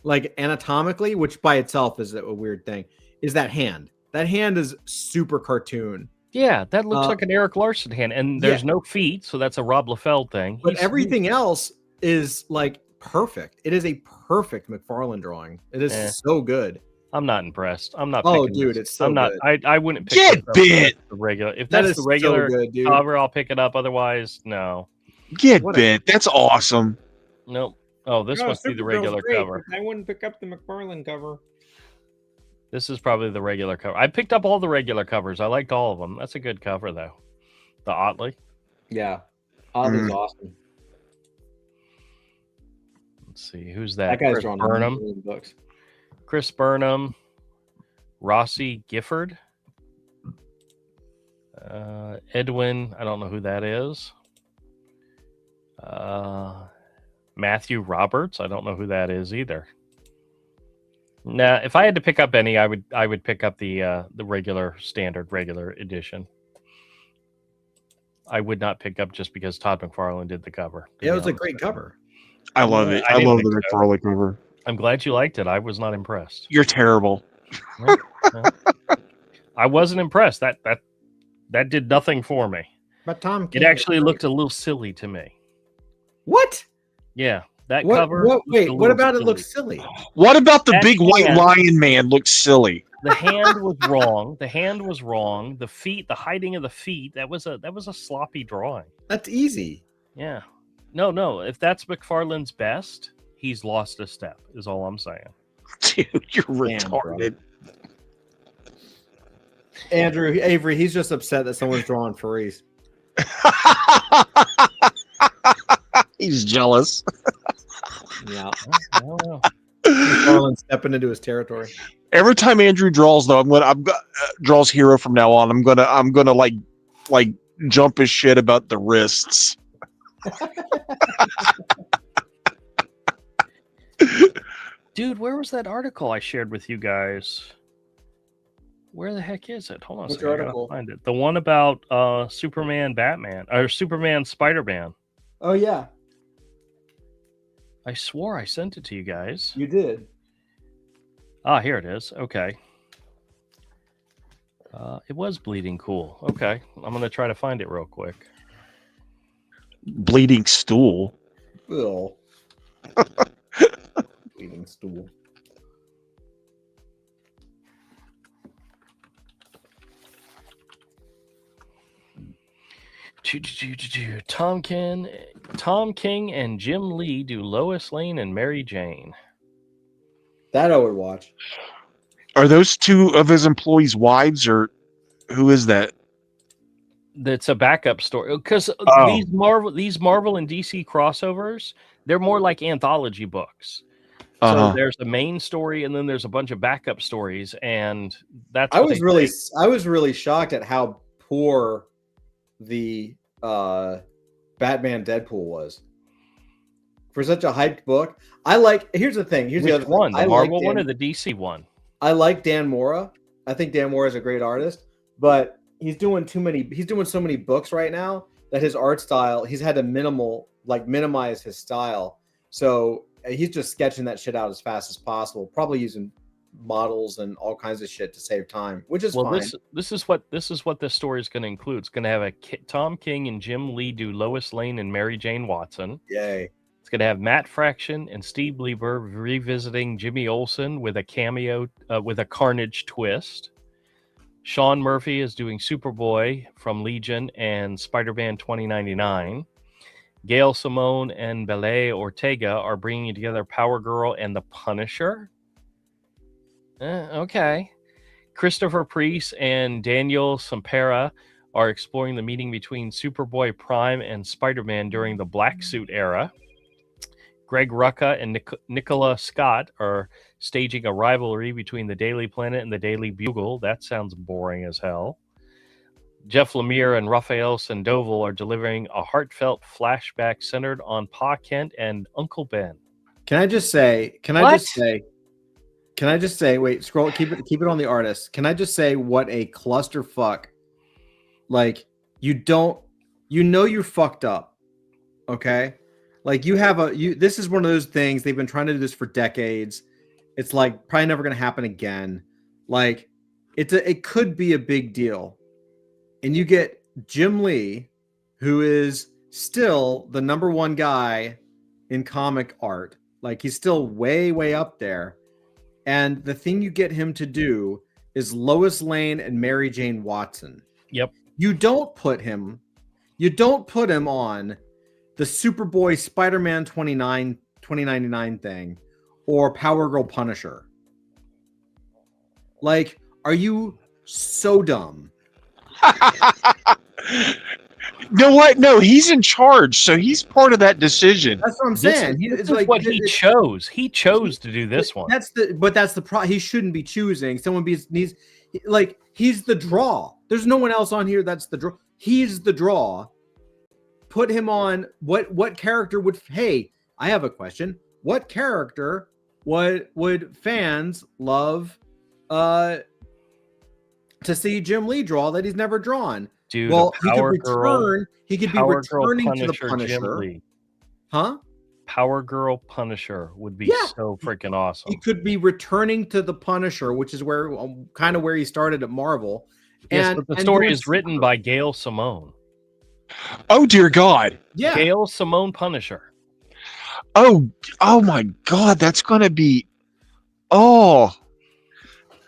like anatomically, which by itself is a weird thing, is that hand. That hand is super cartoon. Yeah, that looks like an Eric Larson hand, and there's no feet, so that's a Rob Liefeld thing. But everything else is like perfect. It is a perfect McFarlane drawing. It is so good. I'm not impressed. I'm not. Oh, picking dude, this. it's so I'm not. good. I wouldn't pick Get this up bit. the regular. If That that's is the so regular good, dude. cover, I'll pick it up. Otherwise, no. Get bit. That's awesome. Nope. Oh, this must be the regular cover. I wouldn't pick up the McFarlane cover. This is probably the regular cover. I picked up all the regular covers. I liked all of them. That's a good cover, though. The Otley. Yeah, Otley's awesome. Let's see. Who's that? That guy's Chris drawn Burnham. books. Chris Burnham. Rossi Gifford. Edwin. I don't know who that is. Matthew Roberts. I don't know who that is either. Now, if I had to pick up any, I would pick up the regular edition. I would not pick up just because Todd McFarlane did the cover. Yeah, it was a great cover. I love it. I love the McFarlane cover. I'm glad you liked it. I was not impressed. You're terrible. I wasn't impressed. That did nothing for me. But Tom, It actually looked a little silly to me. What? Yeah, that What? cover. What about it looks silly? What about the That big white hand- lion man looks silly? The hand was wrong. The hand was wrong. The feet, the hiding of the feet, that was a sloppy drawing. That's easy. Yeah. No. If that's McFarlane's best, he's lost a step, is all I'm saying. Dude, you're Damn, retarded. Andrew Avery, he's just upset that someone's drawing furries. He's jealous. Yeah, I don't know. McFarlane stepping into his territory. Every time Andrew draws, though, draws Hero from now on. I'm gonna like jump his shit about the wrists. Dude, where was that article I shared with you guys? Where the heck is it? Hold on a Which second. I gotta article? find it. The one about Superman, Batman, or Superman, Spider-Man. Oh yeah, I swore I sent it to you guys. you did. Ah, here it is. Okay. It was Bleeding Cool. Okay. I'm going to try to find it real quick. Bleeding stool. Bill. Bleeding stool. Tom King and Jim Lee do Lois Lane and Mary Jane. That I would watch. Are those two of his employees' wives, or who is that? That's a backup story because Oh. these Marvel and DC crossovers, they're more like anthology books. So Uh-huh. there's the main story, and then there's a bunch of backup stories, and that's I what was they really, take. I was really shocked at how poor the Batman Deadpool was for such a hyped book. I like. Here's the thing. Here's the Which other one? thing. The I Marvel like one Dan, or the DC one? I like Dan Mora. I think Dan Mora is a great artist, but he's doing too many. He's doing so many books right now that his art style. He's had to minimize his style. So he's just sketching that shit out as fast as possible. Probably using models and all kinds of shit to save time, which is Well, fine. this is what this story is going to include. It's going to have Tom King and Jim Lee do Lois Lane and Mary Jane Watson. Yay. It's going to have Matt Fraction and Steve Lieber revisiting Jimmy Olsen with a cameo with a Carnage twist. Sean Murphy is doing Superboy from Legion and Spider-Man 2099. Gail Simone and Bele Ortega are bringing together Power Girl and the Punisher. Okay. Christopher Priest and Daniel Sampera are exploring the meeting between Superboy Prime and Spider-Man during the Black Suit era. Greg Rucka and Nicola Scott are staging a rivalry between the Daily Planet and the Daily Bugle. That sounds boring as hell. Jeff Lemire and Raphael Sandoval are delivering a heartfelt flashback centered on Pa Kent and Uncle Ben. Can I just say? Wait, scroll. Keep it on the artist. Can I just say what a clusterfuck? Like you're fucked up. Okay, like This is one of those things they've been trying to do this for decades. It's like probably never going to happen again. Like it could be a big deal, and you get Jim Lee, who is still the number one guy in comic art. Like he's still way, way up there. And the thing you get him to do is Lois Lane and Mary Jane Watson. Yep. You don't put him on the Superboy Spider-Man 2099 thing or Power Girl Punisher. Like, are you so dumb? No, what? No, he's in charge, so he's part of that decision. That's what I'm saying. This is what he chose. He chose to do this one. That's the problem. He shouldn't be choosing. He's the draw. There's no one else on here that's the draw. He's the draw. Put him on what character would? Hey, I have a question. What character would fans love to see Jim Lee draw that he's never drawn? Dude, Well, he could be returning to the Punisher. Huh? Power Girl Punisher would be so freaking awesome. He could be returning to the Punisher, which is where he started at Marvel. Yes, but the story is written by Gail Simone. Oh dear God! Yeah, Gail Simone Punisher. Oh my God! That's gonna be. Oh.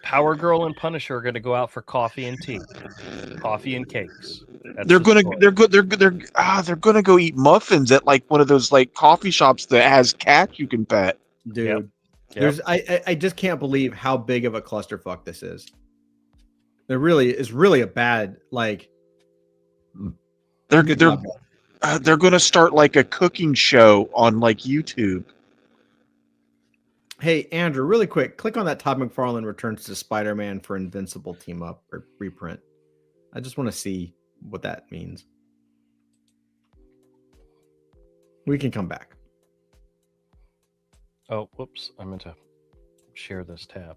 Power Girl and Punisher are going to go out for coffee and tea, coffee and cakes. They're gonna go eat muffins at like one of those like coffee shops that has cats you can pet. dude. Yep. I just can't believe how big of a clusterfuck this is. There really is a bad like. They're gonna start like a cooking show on like YouTube. Hey Andrew, really quick, click on that Todd McFarlane returns to Spider-Man for Invincible team up or reprint. I just want to see what that means. We can come back. Oh, whoops! I meant to share this tab.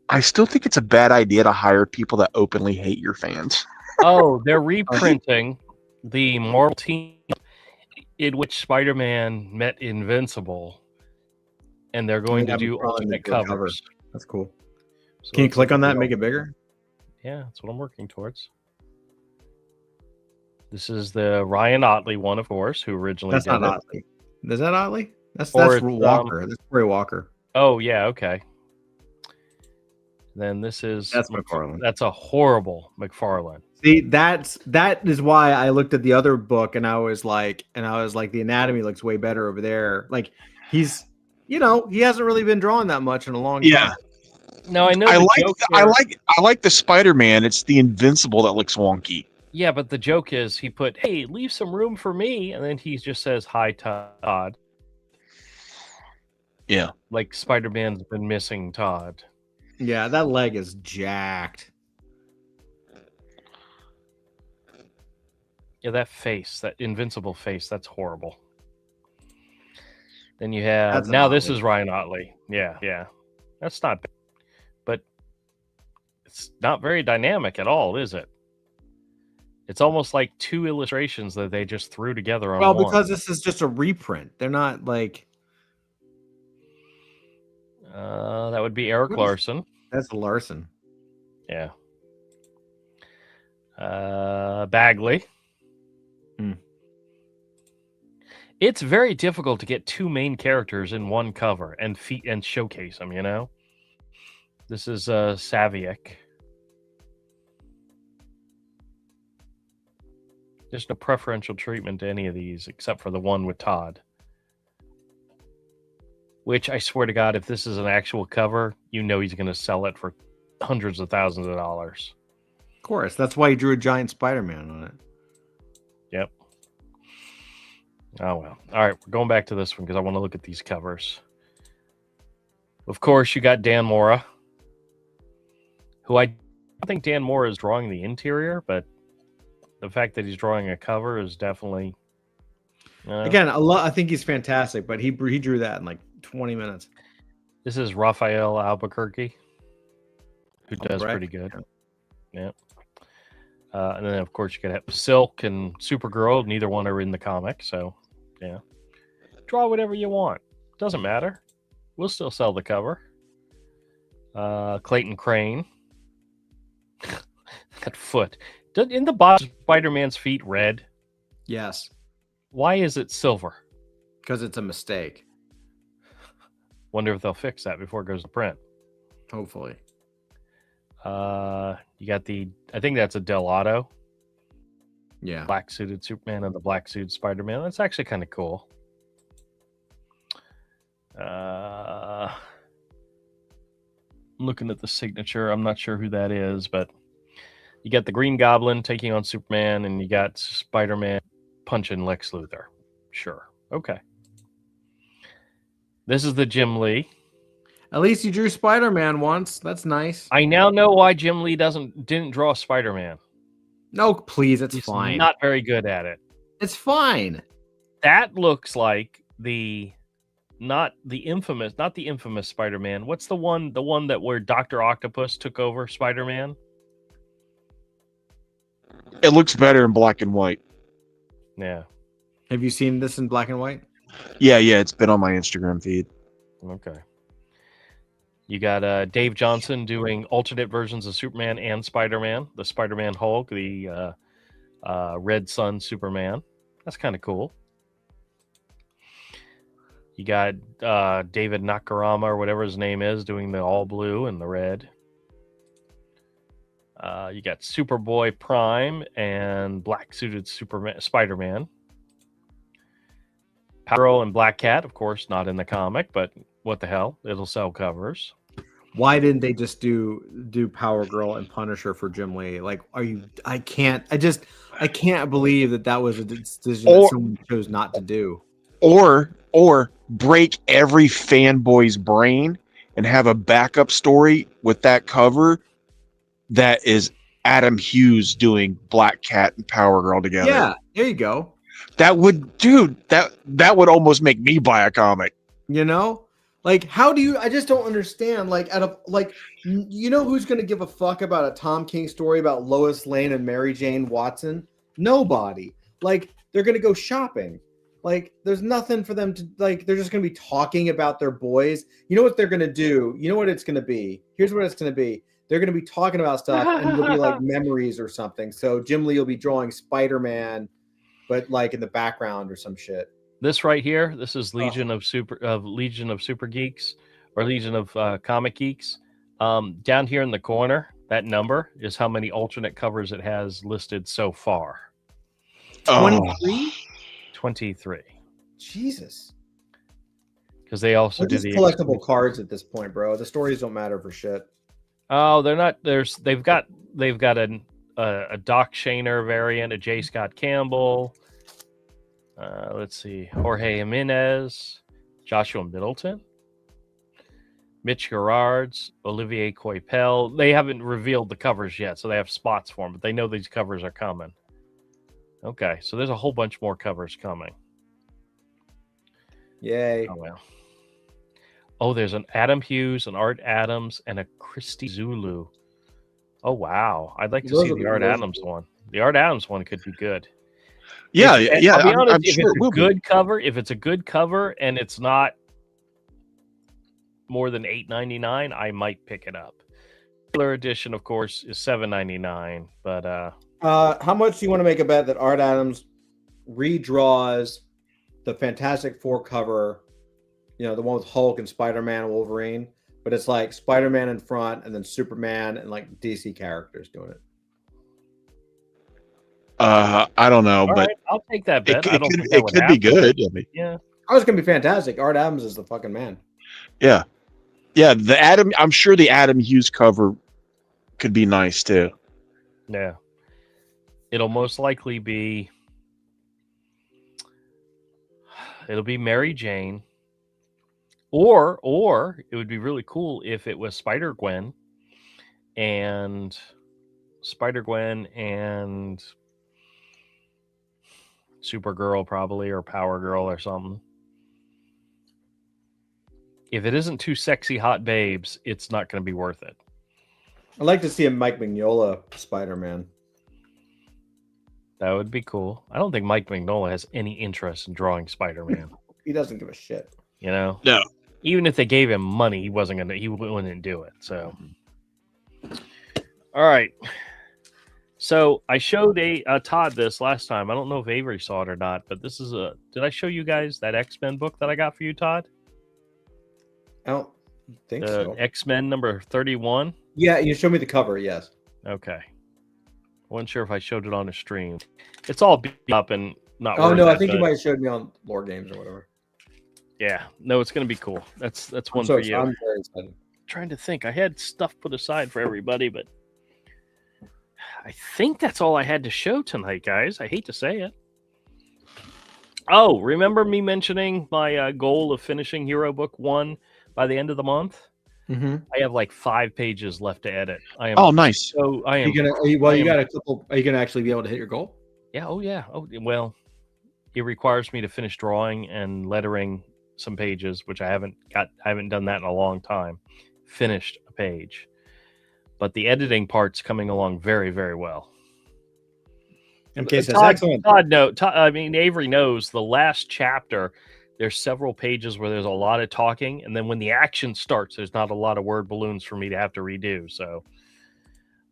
I still think it's a bad idea to hire people that openly hate your fans. Oh, they're reprinting the Marvel team in which Spider-Man met Invincible, and they're going to have do McFarlane alternate do a cover. covers. That's cool. So Can you that's click on that and something make it bigger? Yeah, that's what I'm working towards. This is the Ryan Otley one, of course, who originally That's did not it. Otley. Is that Otley? That's Or it's, Walker. That's Corey Walker. Oh yeah, okay. Then this is That's McFarlane. That's a horrible McFarlane. See, that is why I looked at the other book and I was like, the anatomy looks way better over there. Like he's, he hasn't really been drawing that much in a long time. Yeah. Now I know I the like joke I here- like the Spider-Man. It's the Invincible that looks wonky. Yeah, but the joke is he put, "Hey, leave some room for me," and then he just says, "Hi, Todd." Yeah. Like Spider-Man's been missing Todd. Yeah, that leg is jacked. Yeah, that face, that Invincible face, that's horrible. Then you have That's an now this Otley. is Ryan Otley. Yeah. That's not bad. But it's not very dynamic at all, is it? It's almost like two illustrations that they just threw together on Well, one. because this is just a reprint. They're not like That would be Eric What is- Larson. that's Larson. Yeah. Bagley. Hmm. It's very difficult to get two main characters in one cover and showcase them, This is Savick. There's no preferential treatment to any of these except for the one with Todd. Which I swear to God, if this is an actual cover, he's going to sell it for hundreds of thousands of dollars. Of course, that's why he drew a giant Spider-Man on it. Yep. Oh, well. All right, we're going back to this one because I want to look at these covers. Of course, you got Dan Mora, who I don't think Dan Mora is drawing the interior, but the fact that he's drawing a cover is definitely... Again, I think he's fantastic, but he drew that in like 20 minutes. This is Raphael Albuquerque, who does Correct. pretty good. Yeah. And then, of course, you got to have Silk and Supergirl. Neither one are in the comic, so yeah. Draw whatever you want. Doesn't matter. We'll still sell the cover. Clayton Crane. That foot. In the box, Spider-Man's feet red. Yes, Why is it silver? because it's a mistake. Wonder if they'll fix that before it goes to print. Hopefully. You got I think that's a Delato. Yeah. Black suited Superman and the black suited Spider-Man. That's actually kind of cool. I'm looking at the signature. I'm not sure who that is, but you got the Green Goblin taking on Superman, and you got Spider-Man punching Lex Luthor. Sure. Okay. This is the Jim Lee. At least you drew Spider-Man once. That's nice. I now know why Jim Lee didn't draw Spider-Man. No, please, it's He's fine. not very good at it. It's fine. That looks like not the infamous Spider-Man. What's the one that where Dr. Octopus took over Spider-Man? It looks better in black and white. Yeah. Have you seen this in black and white? Yeah, it's been on my Instagram feed. Okay. You got Dave Johnson doing alternate versions of Superman and Spider-Man. The Spider-Man Hulk, the Red Sun Superman. That's kind of cool. You got David Nakarama or whatever his name is doing the all blue and the red. You got Superboy Prime and black suited Spider-Man. Power Girl and Black Cat, of course, not in the comic, but what the hell? It'll sell covers. Why didn't they just do Power Girl and Punisher for Jim Lee? Like, I can't believe that was a decision that someone chose not to do. Or break every fanboy's brain and have a backup story with that cover that is Adam Hughes doing Black Cat and Power Girl together. Yeah, there you go. That would almost make me buy a comic. Like, how do you? I just don't understand. Like, who's going to give a fuck about a Tom King story about Lois Lane and Mary Jane Watson? Nobody. Like, they're going to go shopping. Like, there's nothing for them to like. They're just gonna be talking about their boys. You know what they're gonna do? You know what it's gonna be? Here's what it's gonna be. They're gonna be talking about stuff, and it'll be like memories or something. So Jim Lee will be drawing Spider-Man, but like in the background or some shit. This right here, this is Legion of Super Geeks, or Legion of Comic Geeks. Down here in the corner, that number is how many alternate covers it has listed so far. 23. 23. Jesus. Because they also They're do just the collectible cards at this point, bro. The stories don't matter for shit. Oh, they're not. They've got a Doc Shaner variant, a J. Scott Campbell. Let's see, Jorge Jimenez, Joshua Middleton, Mitch Gerards, Olivier Coipel. They haven't revealed the covers yet, so they have spots for them, but they know these covers are coming. Okay, so there's a whole bunch more covers coming. Yay. Oh, well. Oh, there's an Adam Hughes, an Art Adams, and a Christy Zulu. Oh, wow. I'd like to Those see will the be- Art those will Adams be- one. The Art Adams one could be good. Yeah, If- yeah. I'll be honest, I'm if sure it it's will a be. good cover, if it's a good cover and it's not more than $8.99, I might pick it up. Regular edition, of course, is $7.99, but How much do you want to make a bet that Art Adams redraws the Fantastic Four cover? You know, the one with Hulk and Spider-Man and Wolverine, but it's like Spider-Man in front and then Superman and like DC characters doing it. I don't know, all but right, I'll take that it, bet. I it don't could, think that it would could be happen. good. I mean, Yeah. Oh, it's gonna be fantastic. Art Adams is the fucking man. yeah. The Adam. I'm sure the Adam Hughes cover could be nice too. Yeah. It'll most likely be Mary Jane. Or it would be really cool if it was Spider-Gwen and Supergirl probably, or Power Girl or something. If it isn't two sexy hot babes, it's not going to be worth it. I'd like to see a Mike Mignola Spider-Man. That would be cool. I don't think Mike Mignola has any interest in drawing Spider-Man. He doesn't give a shit. You know? No. Even if they gave him money, he wouldn't do it. So, all right. So I showed Todd this last time. I don't know if Avery saw it or not, but this is did I show you guys that X-Men book that I got for you, Todd? I don't think The so. X-Men number 31. Yeah, you showed me the cover. Yes. Okay. Wasn't sure if I showed it on the stream. It's all beat up and not. Oh worth no, I it, think you but might have showed me on Lore Games or whatever. Yeah. No, it's gonna be cool. That's one So for you. I'm very excited. Trying to think. I had stuff put aside for everybody, but I think that's all I had to show tonight, guys. I hate to say it. Oh, remember me mentioning my goal of finishing Hero Book 1 by the end of the month? Mm-hmm. I have like 5 pages left to edit. I am Oh, nice. so I am. You got a couple. Are you gonna actually be able to hit your goal? Yeah. Oh, yeah. Oh, well, it requires me to finish drawing and lettering some pages, which I haven't done that in a long time. Finished a page, but the editing part's coming along very, very well. MK says Todd, excellent. Avery knows the last chapter. There's several pages where there's a lot of talking, and then when the action starts, there's not a lot of word balloons for me to have to redo. So,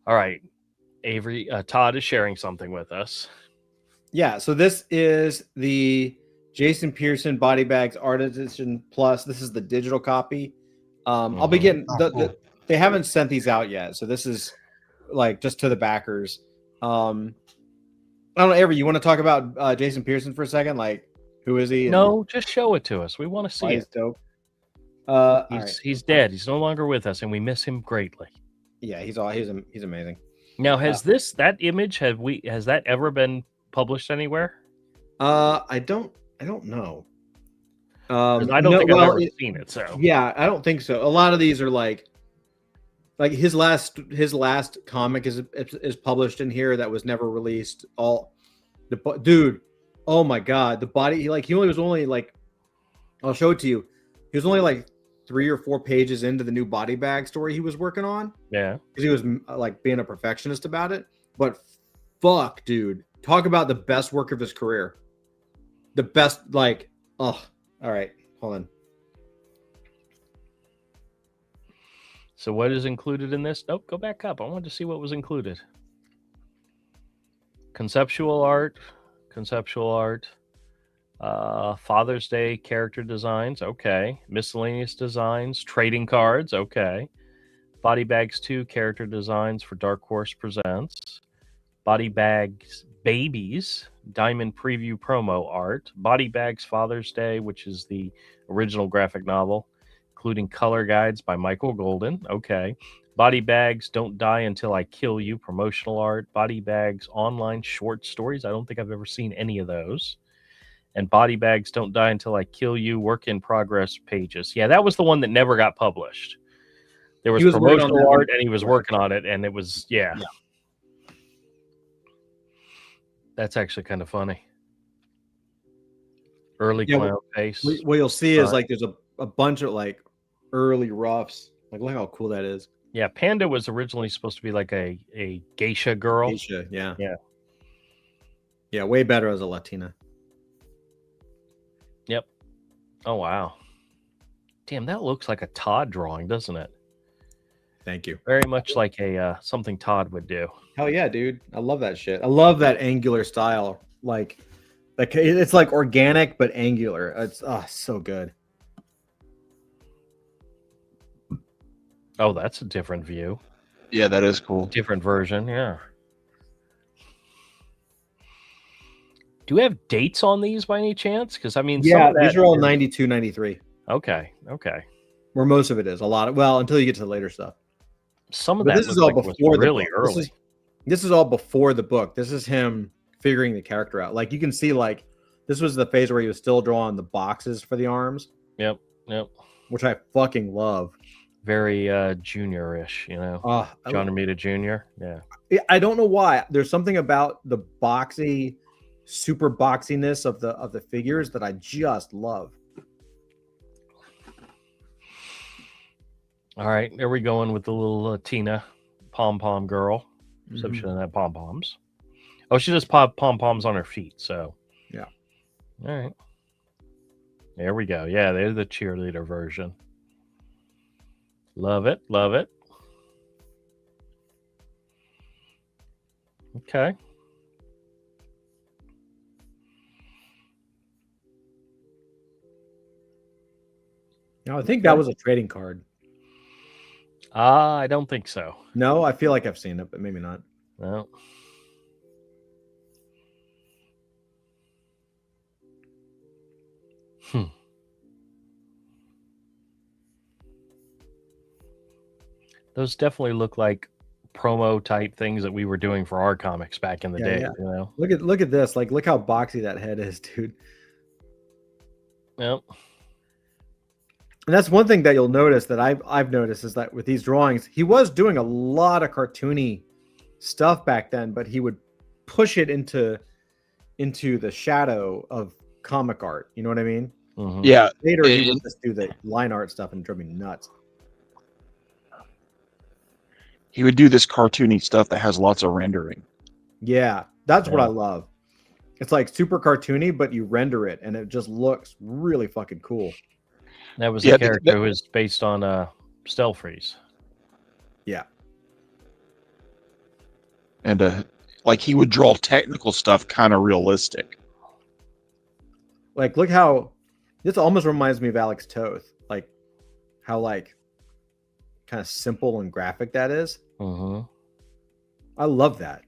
all right, Avery, Todd is sharing something with us. Yeah, so this is the Jason Pearson Body Bags Art Edition Plus. This is the digital copy. I'll be getting they haven't sent these out yet, so this is like just to the backers. I don't know, Avery, you want to talk about Jason Pearson for a second? Like, who is he? No, just show it to us. We want to see Why it. he's dope. All right. He's dead. He's no longer with us, and we miss him greatly. Yeah, he's amazing. Now, has that image has that ever been published anywhere? I don't know. 'Cause I don't think I've ever seen it. So Yeah, I don't think so. A lot of these are like his last comic is published in here that was never released. Dude, oh my god, the body he only was like, I'll show it to you. He was only like 3 or 4 pages into the new body bag story he was working on yeah, because he was like being a perfectionist about it. But fuck, dude, talk about the best work of his career. the best. Like, oh, all right, hold on. So what is included in this? Nope, go back up. I wanted to see what was included. Conceptual art, Father's Day character designs, okay. Miscellaneous designs, trading cards, okay. Body Bags 2 character designs for Dark Horse Presents. Body Bags Babies, Diamond Preview promo art. Body Bags Father's Day, which is the original graphic novel, including color guides by Michael Golden, okay. Body Bags Don't Die Until I Kill You promotional art. Body Bags online short stories. I don't think I've ever seen any of those. And Body Bags Don't Die Until I Kill You work in progress pages. Yeah, that was the one that never got published. There was He was working on promotional that art one. and he was working on it, and it was yeah. That's actually kind of funny. Early Yeah, clown face. What you'll see is Right. like there's a bunch of like early roughs. Like, look how cool that is. Yeah, Panda was originally supposed to be like a geisha girl. Geisha, yeah. Yeah. Yeah, way better as a Latina. Yep. Oh wow. Damn, that looks like a Todd drawing, doesn't it? Thank you. Very much like a something Todd would do. Hell yeah, dude. I love that shit. I love that angular style. Like it's like organic but angular. It's so good. Oh, that's a different view. Yeah, that is cool. Different version, yeah. Do we have dates on these by any chance? Because I mean, some Yeah, of that these are all is- 92, 93. Okay. Where most of it is. A lot of until you get to the later stuff. Some of But that this is looked all like it was before the really book. early. This is all before the book. This is him figuring the character out. Like you can see, like this was the phase where he was still drawing the boxes for the arms, Yep. which I fucking love. Very junior-ish, you know. John Romita Jr. Yeah. I don't know why. There's something about the boxy, super boxiness of the figures that I just love. All right, there we going with the little Tina pom-pom girl. So Mhm. she doesn't have pom-poms. Oh, she just pop pom-poms on her feet, so. Yeah. All right. There we go. Yeah, they're the cheerleader version. Love it. Okay. Now, I think that was a trading card. I don't think so. No, I feel like I've seen it, but maybe not. No. Those definitely look like promo type things that we were doing for our comics back in the day. Yeah. You know. Look at this. Like, look how boxy that head is, dude. Yep. And that's one thing that you'll notice that I've noticed is that with these drawings, he was doing a lot of cartoony stuff back then, but he would push it into the shadow of comic art. You know what I mean? Mhm. Yeah, Later, he And- would just do the line art stuff and it drove me nuts. he would do this cartoony stuff that has lots of rendering. Yeah, that's what Yeah. I love. It's like super cartoony, but you render it and it just looks really fucking cool. That was Yeah, the character who was based on Stelfreeze. Yeah. And like he would draw technical stuff kind of realistic. Like, look how this almost reminds me of Alex Toth. Like, how like kind of simple and graphic that is. Mm-hmm. I love that.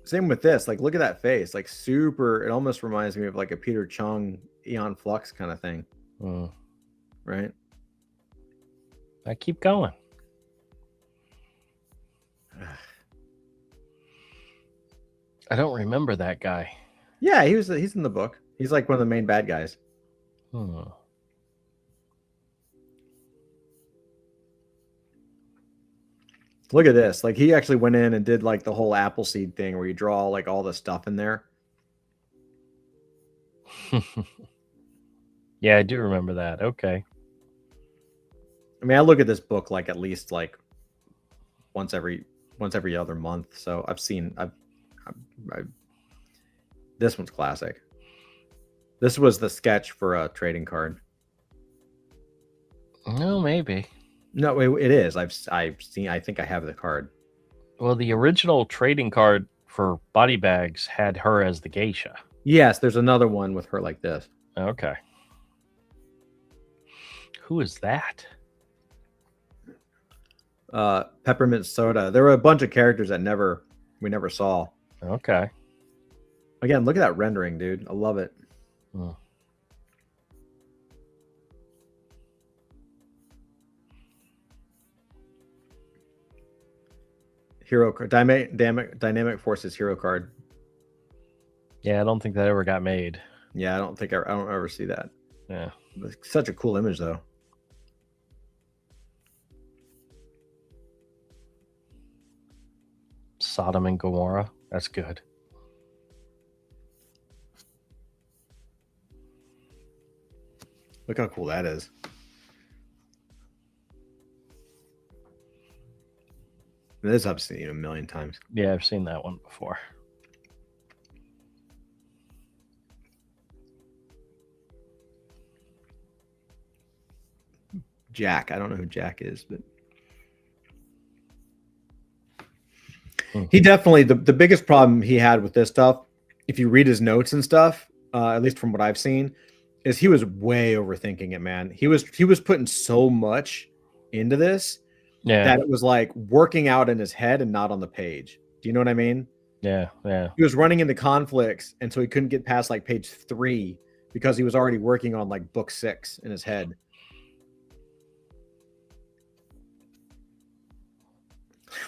Same with this. Like, look at that face. Like, super. It almost reminds me of like a Peter Chung, Eon Flux kind of thing, Mm. right? I keep going. I don't remember that guy. Yeah, he's in the book. He's like one of the main bad guys. Hmm. Look at this. Like, he actually went in and did like the whole Appleseed thing where you draw like all the stuff in there. Yeah, I do remember that. Okay. I mean, I look at this book like at least like once every other month. So I've this one's classic. This was the sketch for a trading card. No, maybe. No, it is. I've seen. I think I have the card. Well, the original trading card for body bags had her as the geisha. Yes, there's another one with her like this. Okay. Who is that? Peppermint Soda. There were a bunch of characters that we never saw. Okay. Again, look at that rendering, dude. I love it. Hmm. Hero card. Dynamic Forces hero card. Yeah, I don't think that ever got made. Yeah, I don't ever see that. Yeah. It's such a cool image though. Sodom and Gomorrah. That's good. Look how cool that is. This I've seen a million times. Yeah, I've seen that one before. Jack. I don't know who Jack is, but Hmm. he definitely the biggest problem he had with this stuff, if you read his notes and stuff, at least from what I've seen, is he was way overthinking it, man. He was putting so much into this Yeah. that it was like working out in his head and not on the page. Do you know what I mean? Yeah. Yeah. He was running into conflicts, and so he couldn't get past like page 3 because he was already working on like book 6 in his head.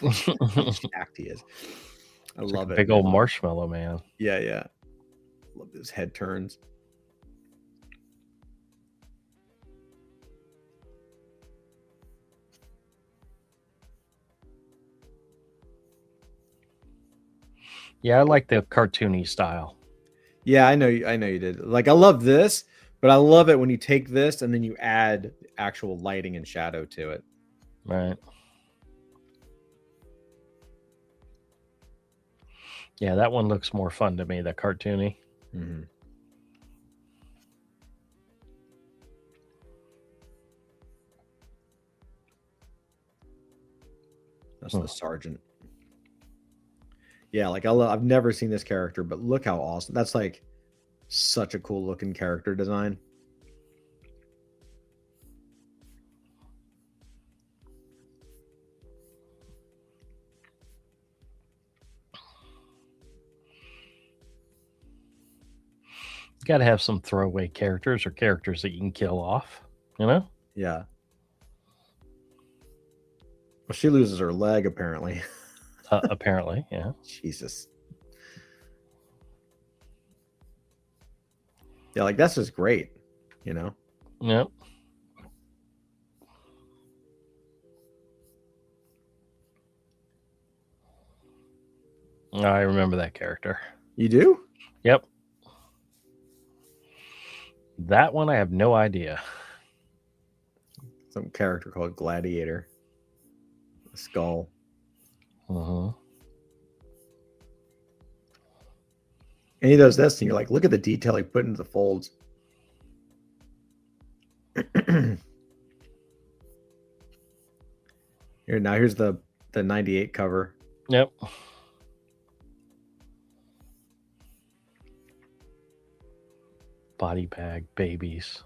How jacked he is. I It's love like it. a big old marshmallow man. Yeah, yeah. Love his head turns. Yeah, I like the cartoony style. Yeah, I know you did. Like I love this, but I love it when you take this and then you add actual lighting and shadow to it. Right. Yeah, that one looks more fun to me, the cartoony. Mm-hmm. That's the sergeant. Yeah, like I've never seen this character, but look how awesome. That's like such a cool looking character design. You got to have some throwaway characters or characters that you can kill off, you know? Yeah. Well, she loses her leg apparently. Apparently, yeah. Jesus. Yeah, like that's just great, you know? Yep. I remember that character. You do? Yep. That one I have no idea. Some character called Gladiator. A skull. Uh-huh. And he does this, and you're like, look at the detail he put into the folds. Here's the 98 cover. Yep. Body bag babies.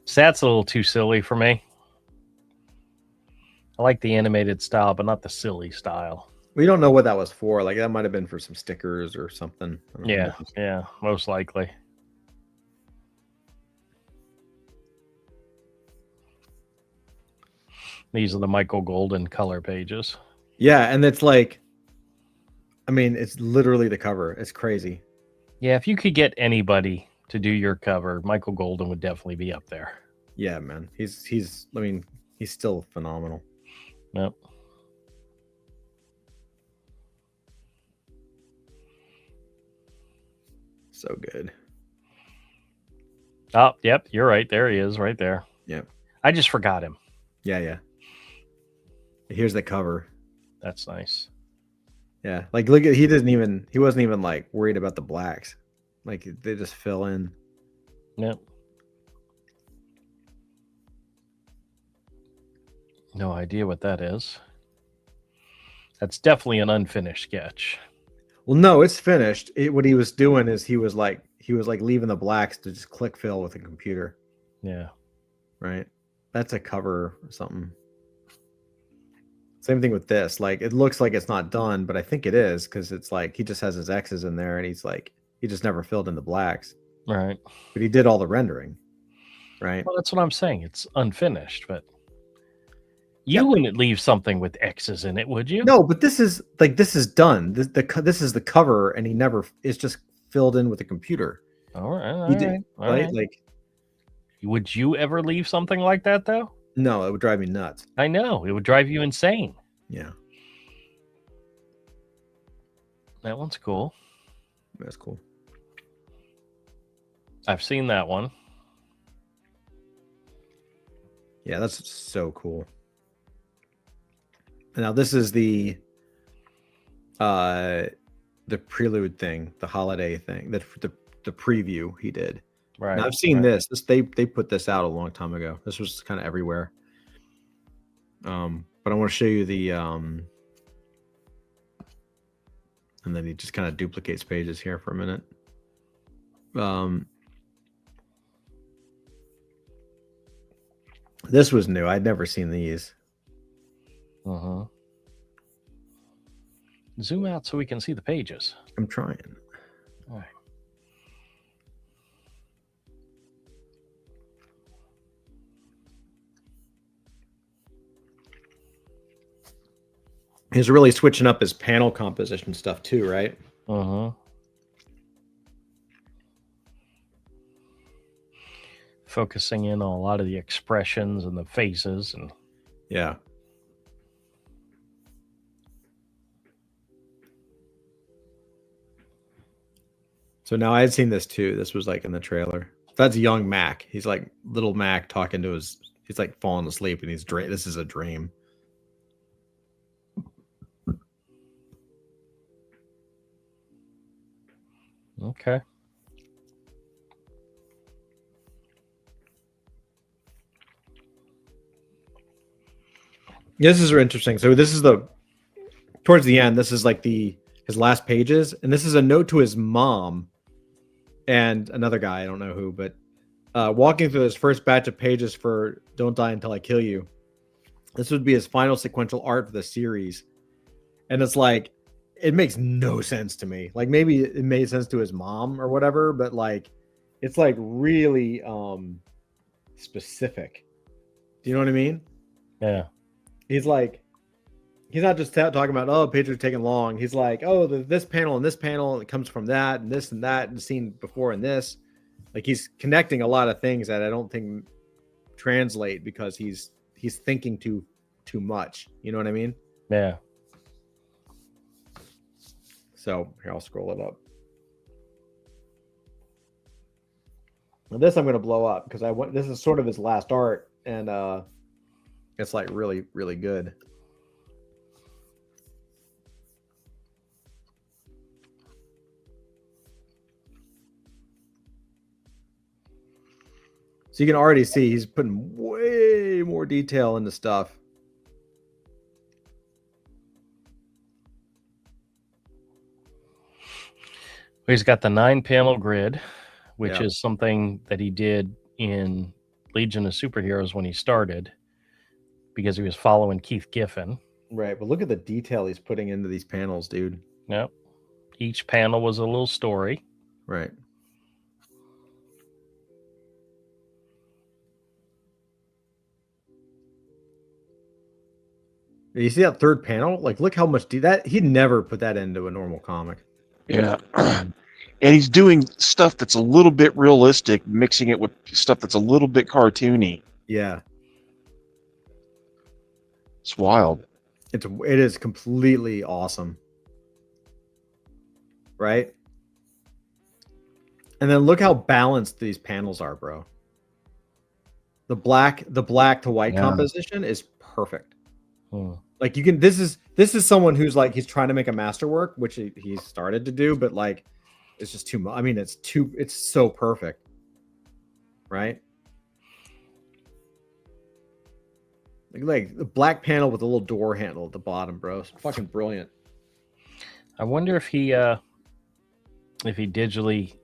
So that's a little too silly for me. I like the animated style, but not the silly style. We don't know what that was for. Like that might have been for some stickers or something. I don't Yeah, know. yeah, most likely. These are the Michael Golden color pages. Yeah, and it's like, I mean, it's literally the cover. It's crazy. Yeah, if you could get anybody to do your cover, Michael Golden would definitely be up there. Yeah, man. He's I mean, he's still phenomenal. Yep. So good. Oh, yep, you're right. There he is, right there. Yep. I just forgot him. Yeah. Here's the cover. That's nice. Yeah, like look at he wasn't even like worried about the blacks. Like they just fill in. Yep. No idea what that is. That's definitely an unfinished sketch. Well, no, it's finished. What he was doing is he was like leaving the blacks to just click fill with a computer. Yeah. Right. That's a cover or something. Same thing with this. Like it looks like it's not done, but I think it is because it's like he just has his X's in there and he's like he just never filled in the blacks. Right. But he did all the rendering. Right. Well, that's what I'm saying. It's unfinished, but you wouldn't leave something with X's in it, would you? No, but this is done. This is the cover, and he never it's just filled in with a computer. All right. He did, all right? right. Like, Would you ever leave something like that, though? no, it would drive me nuts. I know. It would drive you insane. Yeah, That one's cool. that's cool. I've seen that one. Yeah, that's so cool. Now this is the prelude thing, the holiday thing, the preview he did. Right. Now, I've seen right. this. They put this out a long time ago. This was kind of everywhere. But I want to show you the and then he just kind of duplicates pages here for a minute. This was new. I'd never seen these. Uh-huh. Zoom out so we can see the pages. I'm trying. All right. He's really switching up his panel composition stuff too, right? Uh-huh. Focusing in on a lot of the expressions and the faces and Yeah. So now I had seen this too. This was like in the trailer. That's young Mac. He's like little Mac talking to he's like falling asleep and this is a dream. okay. This is interesting. So this is towards the end, this is like his last pages, and this is a note to his mom and another guy, I don't know who, but walking through his first batch of pages for Don't Die Until I Kill You. This would be his final sequential art for the series. And it's like, it makes no sense to me. Like maybe it made sense to his mom or whatever, but like it's like really specific. Do you know what I mean? Yeah. He's like, he's not just talking about, oh, pages are taking long. He's like, oh, this panel and this panel, it comes from that and this and that and seen before and this. Like he's connecting a lot of things that I don't think translate because he's thinking too much. You know what I mean? Yeah. So here, I'll scroll it up. And this I'm going to blow up because this is sort of his last art, and it's like really, really good. So you can already see he's putting way more detail into stuff. He's got the 9-panel grid, which Yeah. is something that he did in Legion of Superheroes when he started because he was following Keith Giffen. Right, but look at the detail he's putting into these panels, dude. Yep. Each panel was a little story. Right. You see that third panel? Like, look how much that he'd never put that into a normal comic. Yeah. And he's doing stuff that's a little bit realistic, mixing it with stuff that's a little bit cartoony. Yeah, It's wild. it is completely awesome. Right? And then look how balanced these panels are, bro. The black to white Yeah. composition is perfect. Hmm. Like you can, this is someone who's like, he's trying to make a masterwork, which he started to do, but like, it's just too much. I mean, it's so perfect. Right? Like the black panel with a little door handle at the bottom, bro. It's fucking brilliant. I wonder if he digitally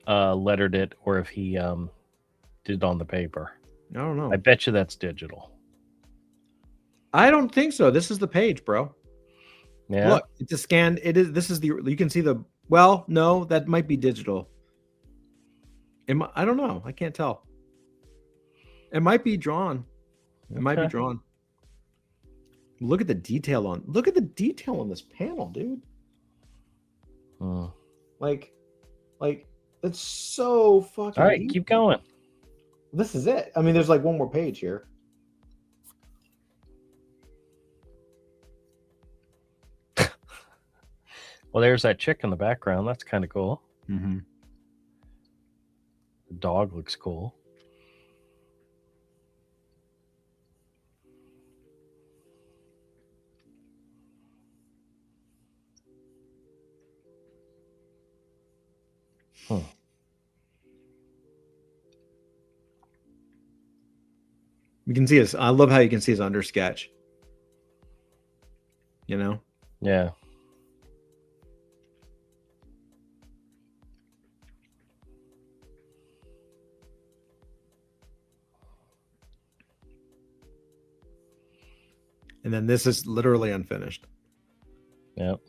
lettered it or if he did it on the paper. I don't know. I bet you that's digital. I don't think so. This is the page, bro. Yeah. Look, it's a scan. It is. This is the. You can see the. Well, no, that might be digital. I don't know. I can't tell. It might be drawn. It might be Okay. drawn. Look at the detail on. Look at the detail on this panel, dude. Hmm. Like, it's so fucking. All right, deep. keep going. This is it. I mean, there's like one more page here. Well, there's that chick in the background. That's kind of cool. Mm-hmm. The dog looks cool. You can see his. I love how you can see his under sketch. You know. Yeah. And then this is literally unfinished. Yep.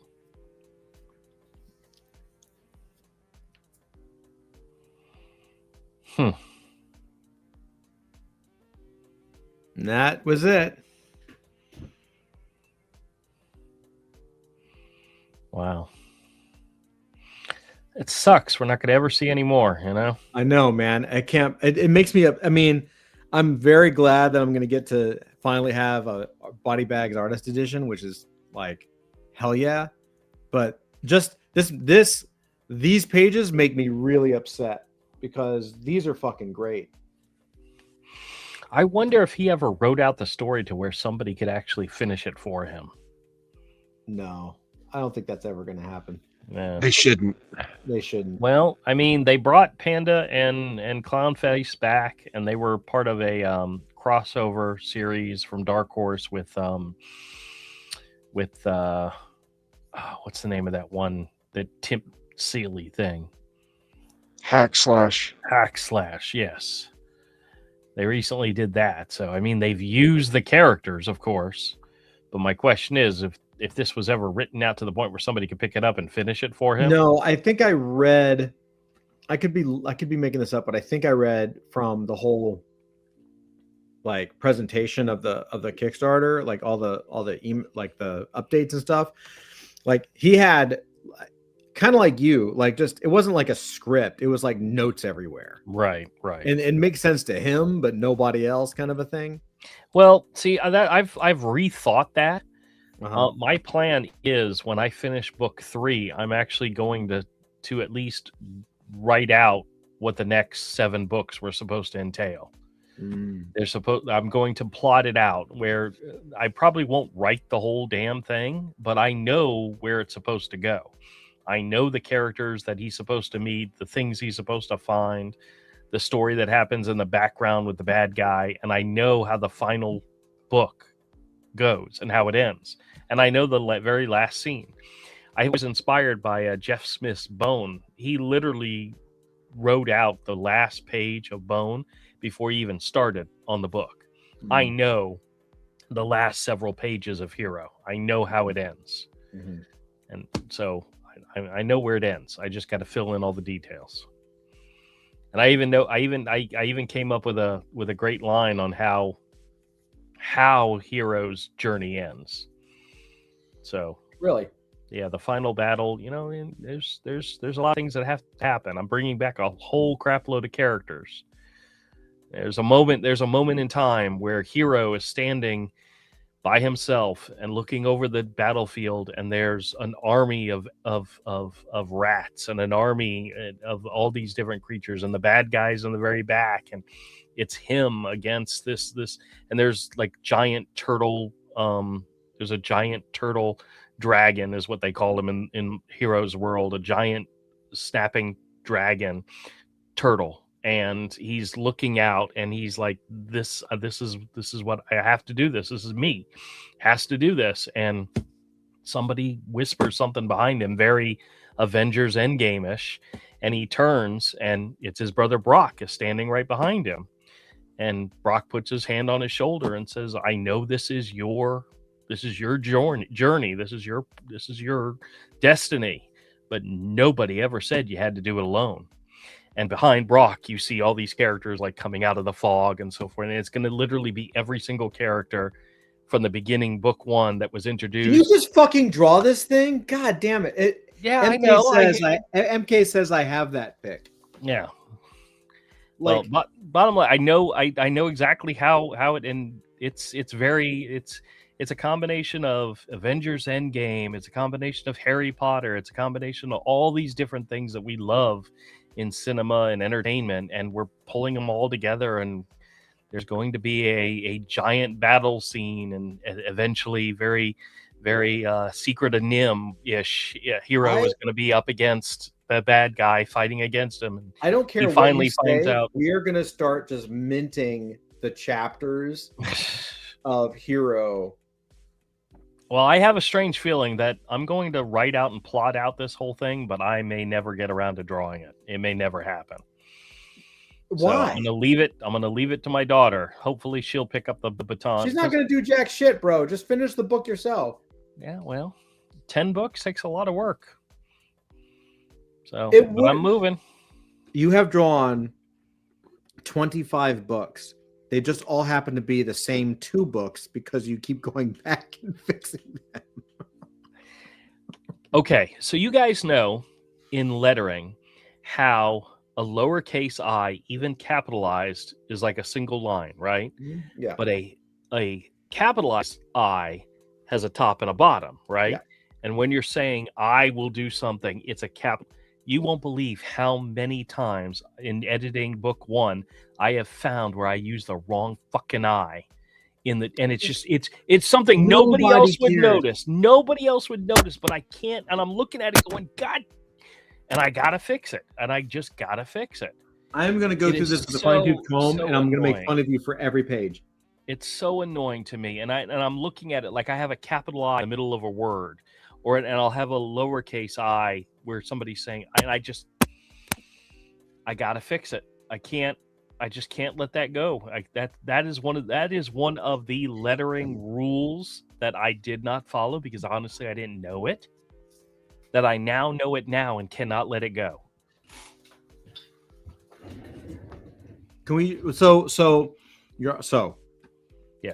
And that was it. Wow. It sucks. We're not going to ever see any more, you know? I know, man. I can't. It makes me. I mean, I'm very glad that I'm going to get to finally have a Body Bags Artist Edition, which is like, hell yeah. But just these pages make me really upset because these are fucking great. I wonder if he ever wrote out the story to where somebody could actually finish it for him. No, I don't think that's ever going to happen. Yeah. They shouldn't. They shouldn't. Well, I mean, they brought Panda and Clownface back, and they were part of a crossover series from Dark Horse with what's the name of that one? The Tim Seeley thing. Hack slash. Hack Slash, yes. They recently did that. So, I mean, they've used the characters, of course. But my question is, if this was ever written out to the point where somebody could pick it up and finish it for him. No, I think I read. I could be making this up, but I think I read from the whole like presentation of the Kickstarter, like all the like the updates and stuff. Like he had kind of like you, like just it wasn't like a script; it was like notes everywhere. Right. And it makes sense to him, but nobody else, kind of a thing. Well, see, I've rethought that. Uh-huh. My plan is when I finish book 3, I'm actually going to at least write out what the next 7 books were supposed to entail. I'm going to plot it out where I probably won't write the whole damn thing, but I know where it's supposed to go. I know the characters that he's supposed to meet, the things he's supposed to find, the story that happens in the background with the bad guy, and I know how the final book goes and how it ends. And I know the very last scene. I was inspired by Jeff Smith's Bone. He literally wrote out the last page of Bone before he even started on the book. Mm-hmm. I know the last several pages of Hero. I know how it ends. Mm-hmm. And so I know where it ends. I just got to fill in all the details. And I even know I even came up with a great line on how Hero's journey ends. So Really? yeah, the final battle, you know, there's a lot of things that have to happen. I'm bringing back a whole crap load of characters. There's a moment in time where Hero is standing by himself and looking over the battlefield, and there's an army of rats and an army of all these different creatures, and the bad guys in the very back, and it's him against this, and there's like giant turtle. There's a giant turtle dragon, is what they call him in Heroes World, a giant snapping dragon turtle. And he's looking out, and he's like, "This is what I have to do. This is me, has to do this." And somebody whispers something behind him, very Avengers Endgame-ish, and he turns, and it's his brother Brock is standing right behind him. And Brock puts his hand on his shoulder and says, "I know this is your journey. This is your destiny, but nobody ever said you had to do it alone." And behind Brock, you see all these characters like coming out of the fog and so forth. And it's going to literally be every single character from the beginning, book 1, that was introduced. Can you just fucking draw this thing? God damn it! Yeah, MK I know. MK says I have that pick. Yeah. Like, Well, bottom line, I know exactly how it, and it's a combination of Avengers Endgame. It's a combination of Harry Potter. It's a combination of all these different things that we love in cinema and entertainment, and we're pulling them all together. And there's going to be a giant battle scene, and eventually very, very Secret of Nim-ish hero is going to be up against the bad guy, fighting against him. And I don't care. he finally finds out. We are going to start just minting the chapters of Hero. Well, I have a strange feeling that I'm going to write out and plot out this whole thing, but I may never get around to drawing it. It may never happen. So Why? I'm going to leave it to my daughter. Hopefully she'll pick up the baton. She's not going to do jack shit, bro. Just finish the book yourself. Yeah, well, 10 books takes a lot of work. So It but I'm moving. You have drawn 25 books. They just all happen to be the same 2 books because you keep going back and fixing them. Okay, so you guys know in lettering how a lowercase I, even capitalized, is like a single line, right? Yeah. But a capitalized I has a top and a bottom, right? Yeah. And when you're saying I will do something, it's a cap. You won't believe how many times in editing book 1 I have found where I use the wrong fucking I and it's just it's something nobody else would notice. Nobody else would notice, but I can't, and I'm looking at it going, God, and I gotta fix it. And I just gotta fix it. I'm gonna go through this with a fine-tooth comb, and I'm gonna make fun of you for every page. It's so annoying to me, and I'm looking at it like I have a capital I in the middle of a word, and I'll have a lowercase I where somebody's saying, and I gotta fix it. I just can't let that go. That is one of the lettering rules that I did not follow because honestly I didn't know it. That I now know it now and cannot let it go. Can we? Yes.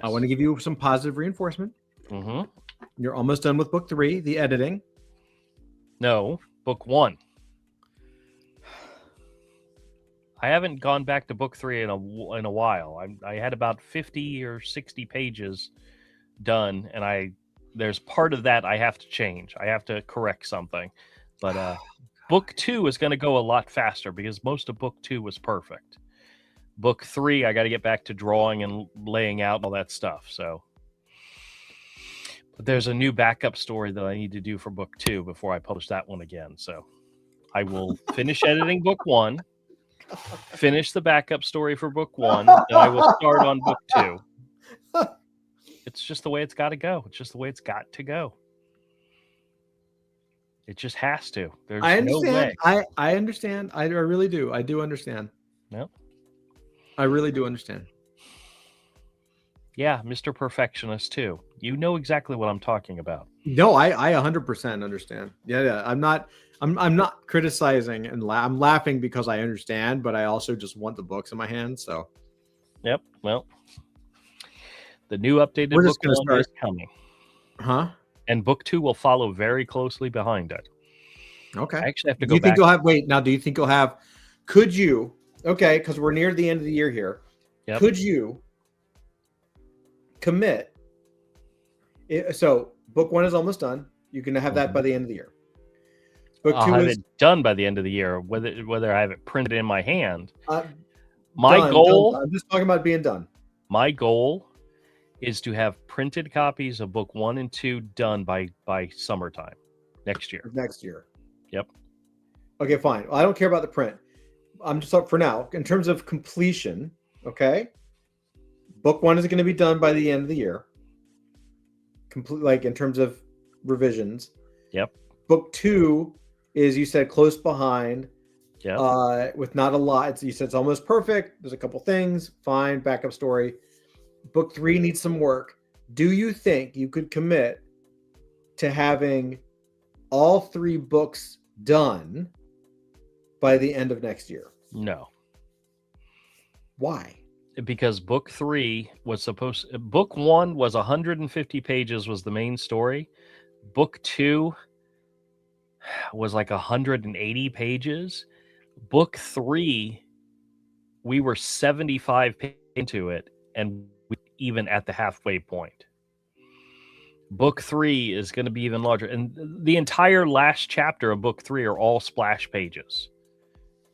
I want to give you some positive reinforcement. Mm-hmm. You're almost done with book 3, the editing. No, book 1. I haven't gone back to book 3 in a while. I had about 50 or 60 pages done, and there's part of that I have to change. I have to correct something. But book 2 is going to go a lot faster because most of book 2 was perfect. Book 3, I got to get back to drawing and laying out and all that stuff. So, but there's a new backup story that I need to do for book 2 before I publish that one again. So I will finish editing book 1. Finish the backup story for book 1, then I will start on book 2. It's just the way it's got to go. It's just the way it's got to go. It just has to. There's I understand. No way. I understand. I really do. I do understand. Yep. I really do understand. Yeah, Mr. Perfectionist too. You know exactly what I'm talking about. No, I 100% understand. Yeah. I'm not criticizing, and I'm laughing because I understand, but I also just want the books in my hand. So, yep. Well, the new updated We're book just gonna 1 start. is coming, and book 2 will follow very closely behind it. Okay. I actually have to Do go you back. think you'll have? Wait, now, do you think you'll have? Could you? Okay, because we're near the end of the year here. Yep. Could you commit So book 1 is almost done. You can have that by the end of the year. Book I'll 2 have is it done by the end of the year, whether I have it printed in my hand. done. I'm just talking about being done. My goal is to have printed copies of book 1 and 2 done by summertime next year. Next year. Yep. Okay, fine. Well, I don't care about the print. I'm just up for now. In terms of completion, okay? Book 1 is going to be done by the end of the year. Complete, like in terms of revisions. Yep. Book 2 is, you said, close behind. Yep. With not a lot. You said it's almost perfect. There's a couple things. Fine. Backup story. Book 3 needs some work. Do you think you could commit to having all 3 books done by the end of next year? No. Why? Because book 3 was book 1 was 150 pages was the main story. Book 2 was like 180 pages. Book 3, we were 75 pages into it, and even at the halfway point. Book 3 is going to be even larger, and the entire last chapter of book 3 are all splash pages.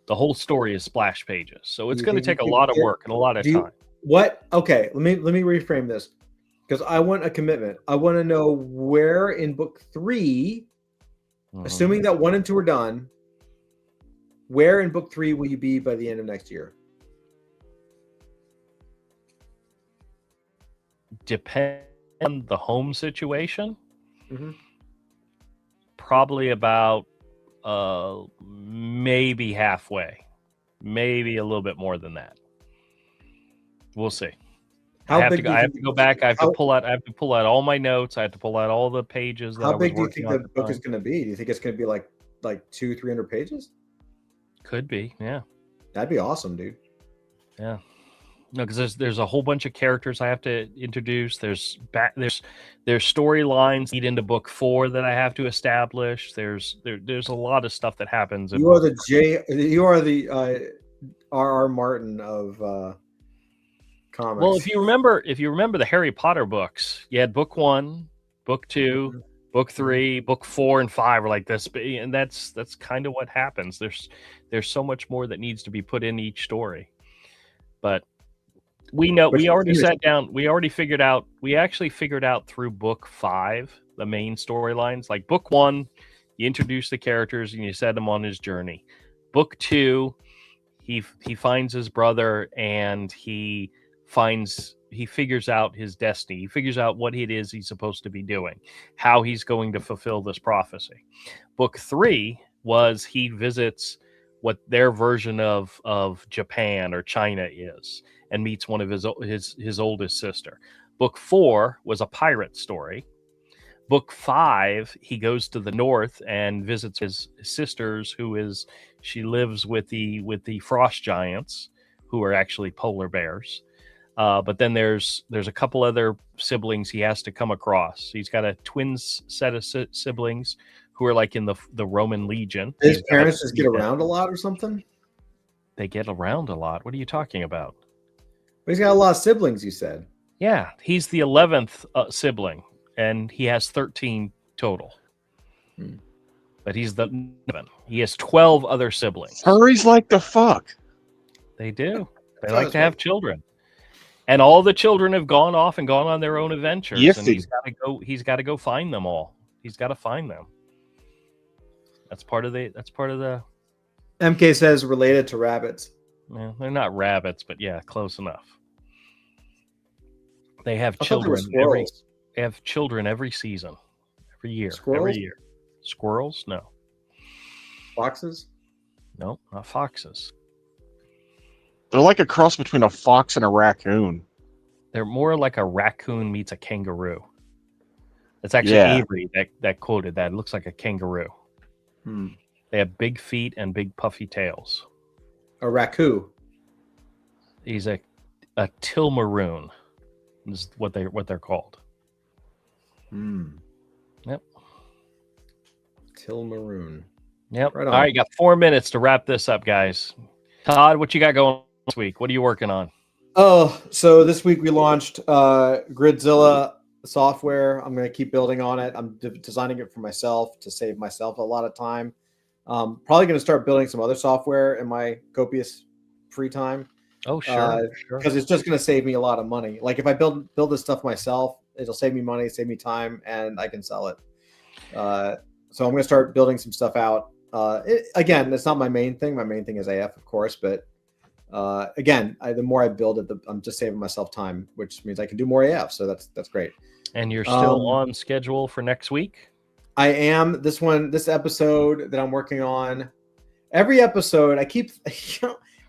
The whole story is splash pages, so it's going to take a lot of work and a lot of time. What? Okay, let me reframe this, because I want a commitment. I want to know where in book 3, assuming that 1 and 2 are done, where in book 3 will you be by the end of next year? Depend on the home situation. Mm-hmm. Probably about maybe halfway, maybe a little bit more than that. We'll see. I have to go back. I have to pull out all my notes. I have to pull out all the pages that I was working on. How big do you think the book is going to be? Do you think it's going to be like 200-300 pages? Could be, yeah. That'd be awesome, dude. Yeah. No, because there's a whole bunch of characters I have to introduce. There's storylines lead into book 4 that I have to establish. There's a lot of stuff that happens. You are the R.R. Martin of comics. Well, if you remember the Harry Potter books, you had book 1, book 2, book 3, book 4, and 5 are like this, and that's kind of what happens. There's so much more that needs to be put in each story, but we actually figured out through book 5 the main storylines. Like book 1, you introduce the characters and you set him on his journey. Book 2, he finds his brother and he figures out his destiny. He figures out what it is he's supposed to be doing, how he's going to fulfill this prophecy. Book 3 was he visits what their version of Japan or China is and meets one of his oldest sister. Book 4 was a pirate story. Book 5, he goes to the north and visits his sisters, she lives with the frost giants, who are actually polar bears. But then there's a couple other siblings he has to come across. He's got a twin set of siblings who are like in the Roman Legion. His parents just get around a lot or something? They get around a lot. What are you talking about? But he's got a lot of siblings, you said. Yeah, he's the 11th sibling, and he has 13 total. But he's the 11. He has 12 other siblings. Furries like the fuck. They do. They like to have children. And all the children have gone off and gone on their own adventures. Yes, and he's got to go find them all. He's got to find them. That's part of the MK says related to rabbits. Yeah, they're not rabbits, but yeah, close enough. They have children every season, every year. Squirrels? Every year. Squirrels? No. Foxes? No, not foxes. They're like a cross between a fox and a raccoon. They're more like a raccoon meets a kangaroo. It's actually Avery that quoted that. It looks like a kangaroo. They have big feet and big puffy tails. A raccoon. He's a tilmaroon. Is what they're called. Yep. Tilmaroon. Yep. Right on. All right, you got 4 minutes to wrap this up, guys. Todd, what you got going this week? What are you working on? Oh, so this week we launched Gridzilla software. I'm going to keep building on it. I'm designing it for myself to save myself a lot of time. Probably going to start building some other software in my copious free time. Oh, sure. Because it's just going to save me a lot of money. Like if I build this stuff myself, it'll save me money, save me time, and I can sell it. So I'm going to start building some stuff out. Again, that's not my main thing. My main thing is AF, of course, but again, the more I build it, I'm just saving myself time, which means I can do more AF. So that's great. And you're still on schedule for next week? I am. This episode that I'm working on, every episode, I keep,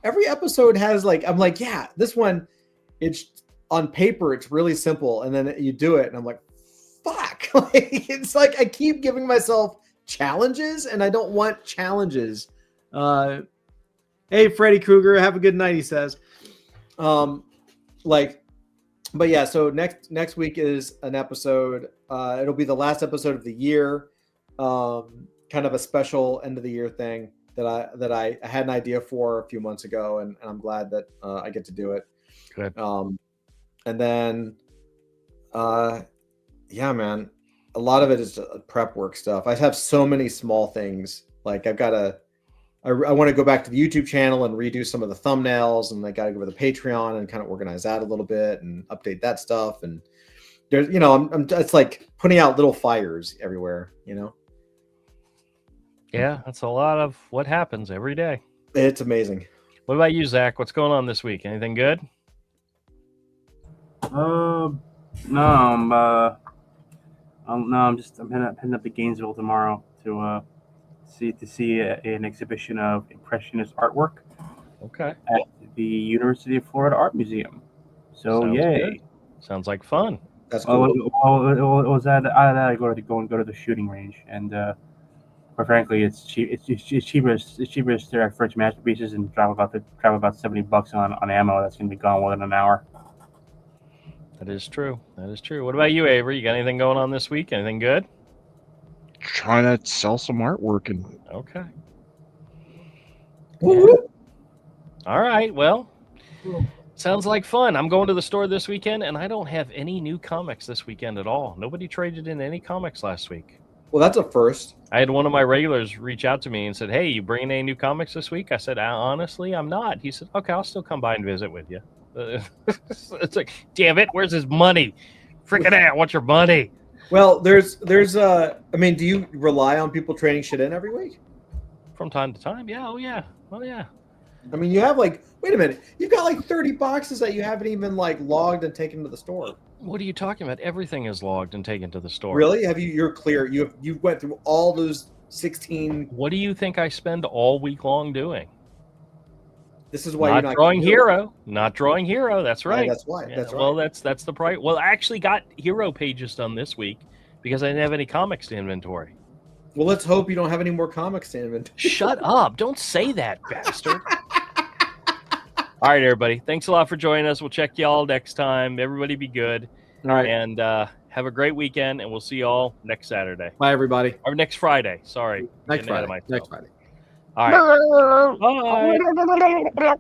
every episode has I'm like, yeah, this one, it's on paper, it's really simple. And then you do it and I'm like, fuck. It's like, I keep giving myself challenges and I don't want challenges. Hey, Freddy Krueger, have a good night, he says. But yeah, so next week is an episode. It'll be the last episode of the year, kind of a special end of the year thing that I had an idea for a few months ago, and I'm glad that I get to do it. Good. And then, yeah, man, a lot of it is prep work stuff. I have so many small things. Like I want to go back to the YouTube channel and redo some of the thumbnails, and I got to go to the Patreon and kind of organize that a little bit and update that stuff. And there's, it's like putting out little fires everywhere, Yeah, that's a lot of what happens every day. It's amazing. What about you, Zach? What's going on this week? Anything good? No, I'm heading up to Gainesville tomorrow to see an exhibition of impressionist artwork Okay. at the University of Florida Art Museum. So Sounds yay! good. Sounds like fun. That's cool. It was out of that I go to the shooting range, and quite frankly, it's cheap. It's cheaper to stare at French masterpieces and drop about $70 on ammo that's going to be gone within an hour. That is true. What about you, Avery? You got anything going on this week? Anything good? Trying to sell some artwork and Okay. Yeah. All right. Well, sounds like fun. I'm going to the store this weekend, and I don't have any new comics this weekend at all. Nobody traded in any comics last week. Well, that's a first. I had one of my regulars reach out to me and said, "Hey, you bringing any new comics this week?" I said, "Honestly, I'm not." He said, "Okay, I'll still come by and visit with you." It's like, damn it, where's his money? Freaking out, what's your money? Well, there's I mean, do you rely on people trading shit in every week? From time to time, yeah. Oh yeah. I mean, you have wait a minute, you've got 30 boxes that you haven't even logged and taken to the store. What are you talking about? Everything is logged and taken to the store. Really? You're clear. You went through all those 16. What do you think I spend all week long doing? This is why Not you're not drawing hero. Not drawing hero. That's right. Yeah, that's why. Yeah, That's right. well, that's the price. Well, I actually got hero pages done this week because I didn't have any comics to inventory. Well, let's hope you don't have any more comics to inventory. Shut up. Don't say that, bastard. All right, everybody. Thanks a lot for joining us. We'll check y'all next time. Everybody be good. All right. And have a great weekend, and we'll see y'all next Saturday. Bye, everybody. Or next Friday. Sorry. Next Getting ahead of Friday. myself. Next Friday. All right. Bye.